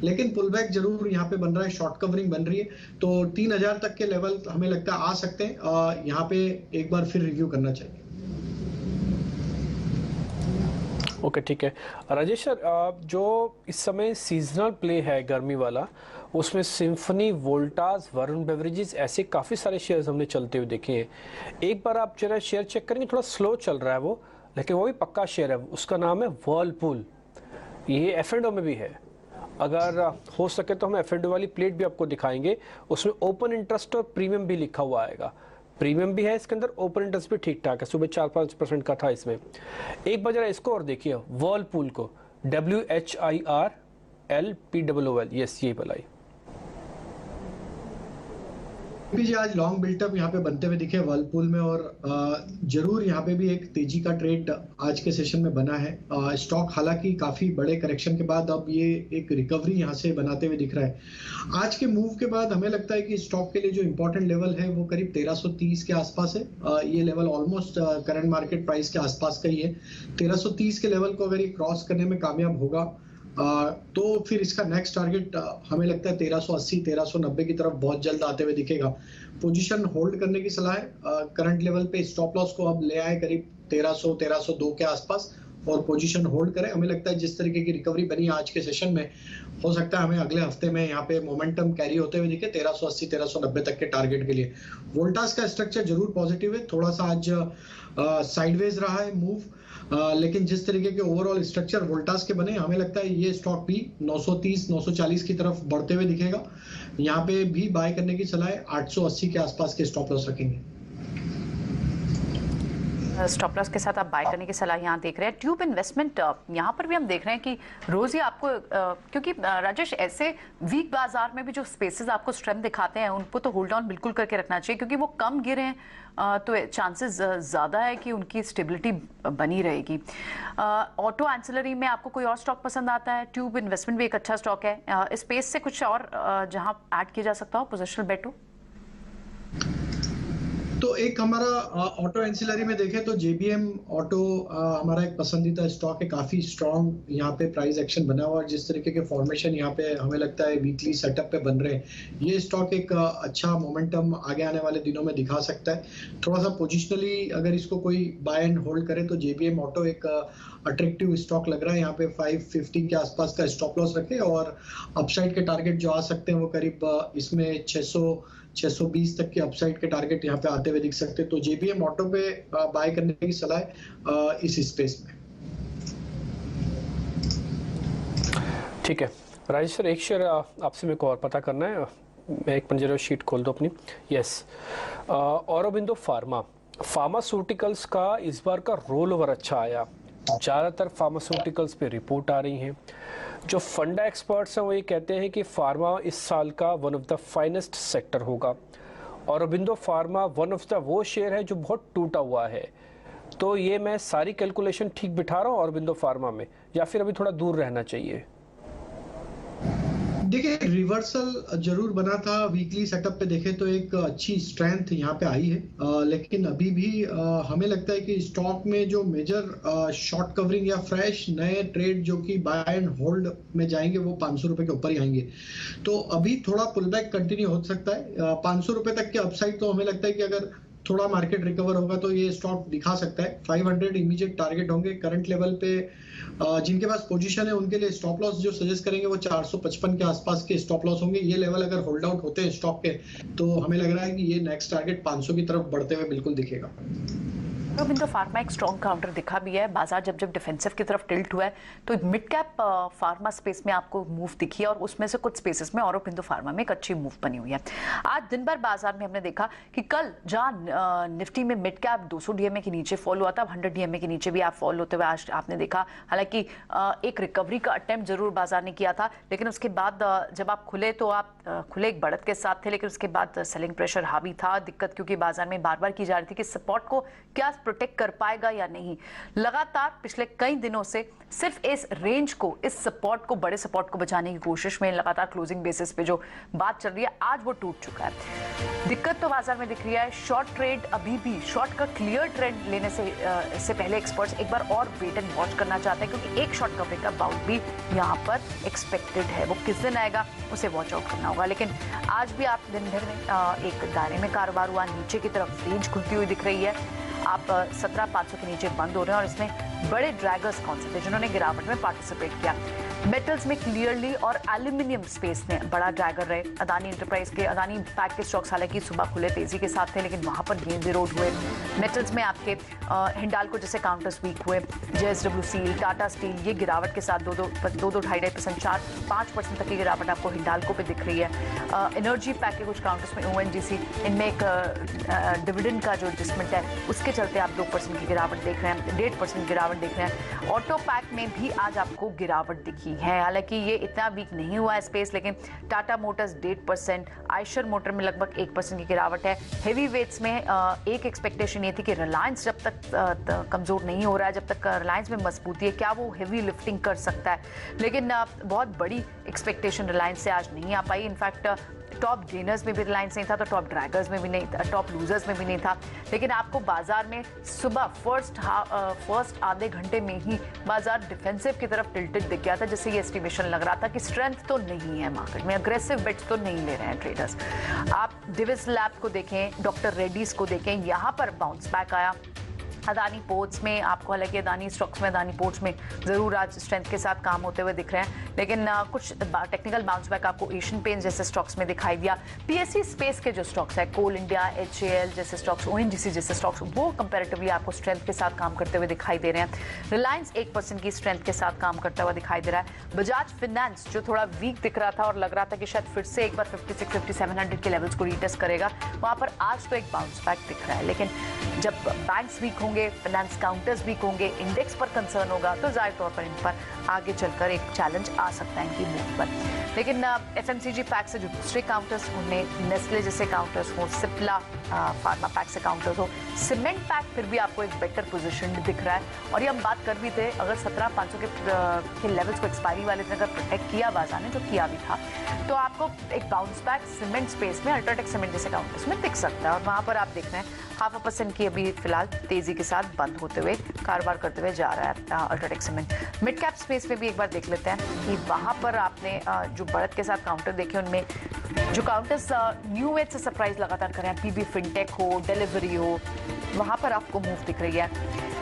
लेकिन पुल बैक जरूर यहाँ पे बन रहा है, शॉर्ट कवरिंग बन रही है, तो 3000 तक के लेवल हमें लगता है आ सकते हैं। यहाँ पे एक बार फिर रिव्यू करना चाहिए। ओके ठीक है राजेश सर, जो इस समय सीजनल प्ले है गर्मी वाला, उसमें सिम्फनी, वोल्टास, वरुण बेवरेजेस, ऐसे काफ़ी सारे शेयर्स हमने चलते हुए देखे हैं। एक बार आप जरा शेयर चेक करेंगे, थोड़ा स्लो चल रहा है वो, लेकिन वो भी पक्का शेयर है, उसका नाम है वर्लपूल। ये F&O में भी है, अगर हो सके तो हम F&O वाली प्लेट भी आपको दिखाएंगे, उसमें ओपन इंटरेस्ट और प्रीमियम भी लिखा हुआ आएगा। प्रीमियम भी है इसके अंदर, ओपन इंटरेस्ट भी ठीक ठाक है, सुबह 4-5% का था इसमें। एक बार जरा इसको और देखिए वर्लपूल को, WHIR LPOOL, यस यही बनाई। जी आज लॉन्ग बिल्टअप यहाँ पे बनते हुए दिखे वर्लपूल में, और जरूर यहाँ पे भी एक तेजी का ट्रेड आज के सेशन में बना है। स्टॉक हालांकि काफी बड़े करेक्शन के बाद अब ये एक रिकवरी यहाँ से बनाते हुए दिख रहा है। आज के मूव के बाद हमें लगता है कि स्टॉक के लिए जो इंपॉर्टेंट लेवल है वो करीब 1330 के आसपास है। ये level almost current market price के आसपास का ही है। 1330 के लेवल को अगर ये क्रॉस करने में कामयाब होगा तो फिर इसका नेक्स्ट टारगेट हमें लगता है 1380 1390 की तरफ बहुत जल्द आते हुए दिखेगा। पोजीशन होल्ड करने की सलाह है। करंट लेवल पे स्टॉप लॉस को अब ले आए करीब 1300 1302 के आसपास और पोजीशन होल्ड करें। हमें लगता है जिस तरीके की रिकवरी बनी आज के सेशन में, हो सकता है हमें अगले हफ्ते में यहाँ पे मोमेंटम कैरी होते हुए दिखे 1380 1390 तक के टारगेट के लिए। वोल्टास का स्ट्रक्चर जरूर पॉजिटिव है, थोड़ा सा आज साइडवेज रहा है मूव, लेकिन जिस तरीके के ओवरऑल स्ट्रक्चर वोल्टास के बने, हमें लगता है ये स्टॉक भी 930 940 की तरफ बढ़ते हुए दिखेगा। यहाँ पे भी बाय करने की सलाह है। 880 के आसपास के स्टॉप लॉस रखेंगे। स्टॉप लॉस के साथ आप बाय करने की सलाह यहाँ देख रहे हैं। ट्यूब इन्वेस्टमेंट, यहाँ पर भी हम देख रहे हैं कि रोज ही आपको क्योंकि राजेश ऐसे वीक बाजार में भी जो स्पेसेस आपको स्ट्रेंथ दिखाते हैं उनको तो होल्ड ऑन बिल्कुल करके रखना चाहिए, क्योंकि वो कम गिरे हैं तो चांसेस ज़्यादा है कि उनकी स्टेबिलिटी बनी रहेगी। ऑटो एंसिलरी में आपको कोई और स्टॉक पसंद आता है? ट्यूब इन्वेस्टमेंट भी एक अच्छा स्टॉक है। स्पेस से कुछ और जहाँ ऐड किया जा सकता हो, पोजिशनल बेट हो? तो एक हमारा ऑटो एंसिलरी में देखें तो JBM ऑटो हमारा एक पसंदीदा स्टॉक है। काफी स्ट्रॉन्ग यहाँ पे प्राइस एक्शन बना हुआ और जिस तरीके के फॉर्मेशन यहाँ पे हमें लगता है वीकली सेटअप पे बन रहे हैं, ये स्टॉक एक अच्छा मोमेंटम आगे आने वाले दिनों में दिखा सकता है। थोड़ा सा पोजिशनली अगर इसको कोई बाय एंड होल्ड करे तो JBM ऑटो एक अट्रैक्टिव स्टॉक लग रहा है। यहाँ पे 550 के आसपास का स्टॉप लॉस रखे और अपसाइड के टारगेट जो आ सकते हैं वो करीब इसमें 620 तक के अपसाइड के टारगेट यहाँ पे आते हुए दिख सकते हैं। तो JBM ऑटो पे बाय करने की सलाह है इस स्पेस में। ठीक है राजेश सर, एक शेयर आपसे मेरे को और पता करना है। मैं एक पंजरा शीट खोल दो अपनी। यस, ऑरोबिंदो फार्मास्यूटिकल्स का इस बार का रोल ओवर अच्छा आया। ज़्यादातर फार्मास्यूटिकल्स पे रिपोर्ट आ रही हैं। जो फंडा एक्सपर्ट्स हैं वो ये कहते हैं कि फार्मा इस साल का one of the finest sector होगा। Aurobindo pharma one of the वो शेयर है जो बहुत टूटा हुआ है। तो ये मैं सारी कैलकुलेशन ठीक बिठा रहा हूँ ऑरोबिंदो फार्मा में, या फिर अभी थोड़ा दूर रहना चाहिए? देखिए रिवर्सल जरूर बना था। वीकली सेटअप पे देखें तो एक अच्छी स्ट्रेंथ यहाँ पे आई है, लेकिन अभी भी हमें लगता है कि स्टॉक में जो मेजर शॉर्ट कवरिंग या फ्रेश नए ट्रेड जो कि बाय एंड होल्ड में जाएंगे वो 500 रुपए के ऊपर ही आएंगे। तो अभी थोड़ा पुल बैक कंटिन्यू हो सकता है। 500 रुपए तक के अपसाइड तो हमें लगता है कि अगर थोड़ा मार्केट रिकवर होगा तो ये स्टॉक दिखा सकता है। 500 इमीडिएट टारगेट होंगे। करंट लेवल पे जिनके पास पोजीशन है उनके लिए स्टॉप लॉस जो सजेस्ट करेंगे वो 455 के आसपास के स्टॉप लॉस होंगे। ये लेवल अगर होल्ड आउट होते हैं स्टॉक के तो हमें लग रहा है कि ये नेक्स्ट टारगेट 500 की तरफ बढ़ते हुए बिल्कुल दिखेगा। ऑरोबिंदो फार्मा एक स्ट्रॉन्ग काउंटर दिखा भी है। बाजार जब डिफेंसिव की तरफ टिल्ट हुआ है तो मिड कैप फार्मा स्पेस में आपको मूव दिखी है और उसमें से कुछ स्पेसेस में ऑरोबिंदो फार्मा में एक अच्छी मूव बनी हुई है। आज दिन भर बाजार में हमने देखा कि कल जहां निफ्टी में मिड कैप 200 DMA के नीचे फॉल हुआ था, 100 DMA के नीचे भी आप फॉल होते हुए आज आपने देखा। हालांकि एक रिकवरी का अटेम्प्ट जरूर बाजार ने किया था, लेकिन उसके बाद जब आप खुले तो आप खुले एक बढ़त के साथ थे, लेकिन उसके बाद सेलिंग प्रेशर हावी था। दिक्कत क्योंकि बाजार में बार बार की जा रही थी कि सपोर्ट को क्या प्रोटेक्ट कर पाएगा या नहीं। लगातार पिछले कई दिनों से सिर्फ इस रेंज को, इस सपोर्ट को, बड़े सपोर्ट को बचाने की कोशिश में लगातार क्लोजिंग बेसिस पे जो बात चल रही है आज वो टूट चुका है। दिक्कत तो बाजार में दिख रही है। शॉर्ट ट्रेड अभी भी शॉर्ट का क्लियर ट्रेंड लेने से पहले एक्सपर्ट्स एक बार और वेट एंड वॉच करना चाहते हैं, क्योंकि एक शॉर्ट कवरिंग का बाउट भी यहाँ पर एक्सपेक्टेड है। वो किस दिन आएगा उसे वॉच आउट करना होगा। लेकिन आज भी आप दिन भर में एक दायरे में कारोबार हुआ, नीचे की तरफ रेंज खुलती हुई दिख रही है। आप 17,500 के नीचे बंद हो रहे हैं और इसमें बड़े ड्रैगर्स कौन से थे जिन्होंने गिरावट में पार्टिसिपेट किया? मेटल्स में क्लियरली और एल्यूमिनियम स्पेस में बड़ा ड्रैगर रहे। अदानी एंटरप्राइज के, अदानी पैक के स्टॉक्स हालांकि सुबह खुले तेजी के साथ थे, लेकिन वहां पर गेंद इरोड हुए। मेटल्स में आपके हिंडाल्को जैसे काउंटर्स वीक हुए। JSW स्टील, टाटा स्टील ये गिरावट के साथ 2-2.5% 4-5% तक की गिरावट आपको हिंडाल्को पे दिख रही है। एनर्जी पैक के कुछ काउंटर्स में ONGC, इनमें एक डिविडेंड का जो एडजस्टमेंट है उसके चलते आप 2% की गिरावट देख रहे हैं, 1.5% गिरावट देख रहे हैं। ऑटो पैक में भी आज आपको गिरावट दिखी ही है। हालांकि ये इतना वीक नहीं हुआ है स्पेस, लेकिन टाटा मोटर्स 1.5%, आयशर मोटर में लगभग 1% की गिरावट है। हेवी वेट्स में एक एक्सपेक्टेशन ये थी कि रिलायंस जब तक कमजोर नहीं हो रहा है, जब तक रिलायंस में मजबूती है, क्या वो हेवी लिफ्टिंग कर सकता है, लेकिन बहुत बड़ी एक्सपेक्टेशन रिलायंस से आज नहीं आ पाई। इनफैक्ट टॉप गेनर्स में भी रिलायंस नहीं था, तो टॉप ड्रैगर्स में भी नहीं था, टॉप लूजर्स में भी नहीं था। लेकिन आपको बाजार में सुबह फर्स्ट आधे घंटे में ही बाजार डिफेंसिव की तरफ टिल्टेड दिख गया था, जिससे ये एस्टिमेशन लग रहा था कि स्ट्रेंथ तो नहीं है मार्केट में, अग्रेसिव बेट्स तो नहीं ले रहे हैं ट्रेडर्स। आप डिविस लैब को देखें, डॉक्टर रेड्डीज को देखें, यहाँ पर बाउंस बैक आया। अदानी पोर्ट्स में आपको, हालांकि अदानी स्टॉक्स में, अदानी पोर्ट्स में जरूर आज स्ट्रेंथ के साथ काम होते हुए दिख रहे हैं, लेकिन कुछ टेक्निकल बाउंस बैक आपको एशियन पेंट्स जैसे स्टॉक्स में दिखाई दिया। पीएसयू स्पेस के जो स्टॉक्स है, कोल इंडिया, HAL जैसे स्टॉक्स, ONGC जैसे स्टॉक्स, वो कंपैरेटिवली आपको स्ट्रेंथ के साथ काम करते हुए दिखाई दे रहे हैं। रिलायंस 1% की स्ट्रेंथ के साथ काम करता हुआ दिखाई दे रहा है। बजाज फाइनेंस जो थोड़ा वीक दिख रहा था और लग रहा था कि शायद फिर से एक बार 56-5700 के लेवल्स को रीटेस्ट करेगा, वहां पर आज तो एक बाउंस बैक दिख रहा है। लेकिन जब बैंक्स वीक होंगे, फाइनेंस काउंटर्स वीक होंगे, इंडेक्स पर कंसर्न होगा, तो जाहिर तौर पर इन पर आगे चलकर एक चैलेंज आ सकता है इनकी मूव पर। लेकिन FMCG पैक से जो दूसरे काउंटर्स, उनमें नेस्ले जैसे काउंटर्स हो, सिप्ला फार्मा पैक से काउंटर्स हो, सीमेंट पैक फिर भी आपको एक बेटर पोजीशन दिख रहा है। और ये हम बात कर भी थे, अगर 17,500 के लेवल्स को एक्सपायरी वाले दिन अगर प्रोटेक्ट किया बाजार ने, जो किया भी था, तो आपको एक बाउंस बैक सीमेंट स्पेस में, अल्ट्राटेक सीमेंट जैसे काउंटर्स में दिख सकता है। और वहां पर आप देख रहे हैं 0.5% की अभी फिलहाल तेजी के साथ बंद होते हुए कारोबार करते हुए जा रहा है UltraTech cement. Mid cap space में भी एक बार देख लेते हैं कि वहां पर आपने जो बढ़त के साथ काउंटर देखे, उनमें जो काउंटर्स न्यू एज से सरप्राइज लगातार कर रहे हैं, PB फिनटेक हो, डिलीवरी हो, वहां पर आपको मूव दिख रही है।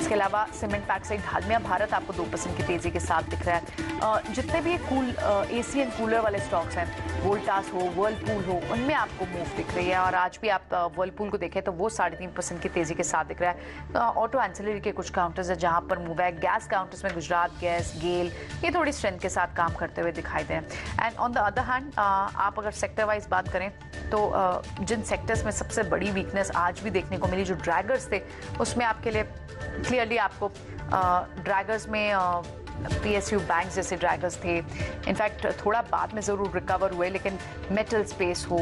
इसके अलावा सीमेंट पैक से ढालमिया भारत आपको 2% की तेजी के साथ दिख रहा है। जितने भी AC एंड कूलर वाले स्टॉक्स हैं, वोल्टास हो, वर्लपूल हो, उनमें आपको मूव दिख रही है। और आज भी आप वर्लपूल को देखें तो वो 3.5% की तेजी के साथ दिख रहा है। ऑटो एंसिलरी के कुछ काउंटर्स है जहां पर मूव है। गैस काउंटर्स में गुजरात गैस, गेल, ये थोड़ी स्ट्रेंथ के साथ काम करते हुए दिखाई दे रहे हैं। And on the other hand आप अगर सेक्टर वाइज बात करें तो जिन सेक्टर्स में सबसे बड़ी वीकनेस आज भी देखने को मिली, जो ड्रैगर्स थे, उसमें आपके लिए क्लियरली आपको ड्रैगर्स में PSU बैंक्स जैसे ड्रैगर्स थे। इनफैक्ट थोड़ा बाद में ज़रूर रिकवर हुए, लेकिन मेटल स्पेस हो,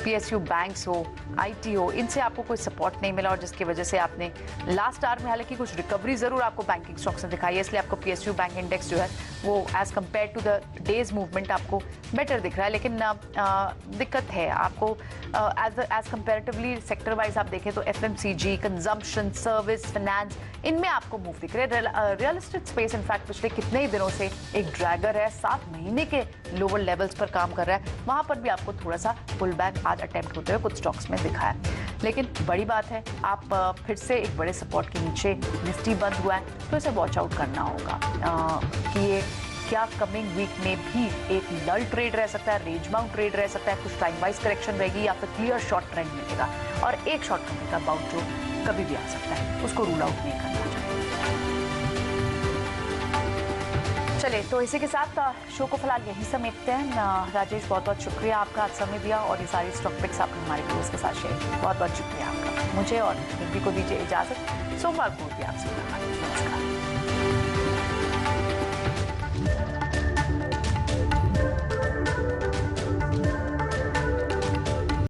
PSU बैंक्स हो, IT हो, इनसे आपको कोई सपोर्ट नहीं मिला, और जिसकी वजह से आपने लास्ट आवर में हालांकि कुछ रिकवरी ज़रूर आपको बैंकिंग स्टॉक्स ने दिखाई है, इसलिए आपको PSU बैंक इंडेक्स जो है वो as compared to the days movement आपको बेटर दिख रहा है। लेकिन दिक्कत है आपको एज कंपेरेटिवली सेक्टर वाइज आप देखें तो FMCG, कंजम्पशन, सर्विस, फाइनेंस, इनमें आपको मूव दिख रहे हैं। रियल एस्टेट स्पेस इनफैक्ट पिछले कितने ही दिनों से एक ड्रैगर है, 7 महीने के लोअर लेवल्स पर काम कर रहा है, वहां पर भी आपको थोड़ा सा पुल बैक आज अटेम्प्ट होते हुए कुछ स्टॉक्स में दिखा है। लेकिन बड़ी बात है, आप फिर से एक बड़े सपोर्ट के नीचे निफ्टी बंद हुआ है, तो इसे वॉच आउट करना होगा कि ये क्या कमिंग वीक में भी एक लल ट्रेड रह सकता है, रेंज बाउंड ट्रेड रह सकता है, कुछ टाइम वाइज करेक्शन रहेगी, या फिर क्लियर शॉर्ट ट्रेंड मिलेगा। और एक शॉर्ट टर्म का बाउंड जो कभी भी आ सकता है, उसको रूल आउट नहीं करना चाहिए। चलिए, तो इसी के साथ शो को फिलहाल यहीं समेटते हैं। राजेश, बहुत बहुत शुक्रिया आपका, आज समय दिया और ये सारी स्टॉक पिक्स आपने हमारे व्यूअर्स के साथ शेयर की, बहुत बहुत शुक्रिया आपका। मुझे और निधि को दीजिए इजाजत, सोमवार को भी आपसे मुलाकात। नमस्कार।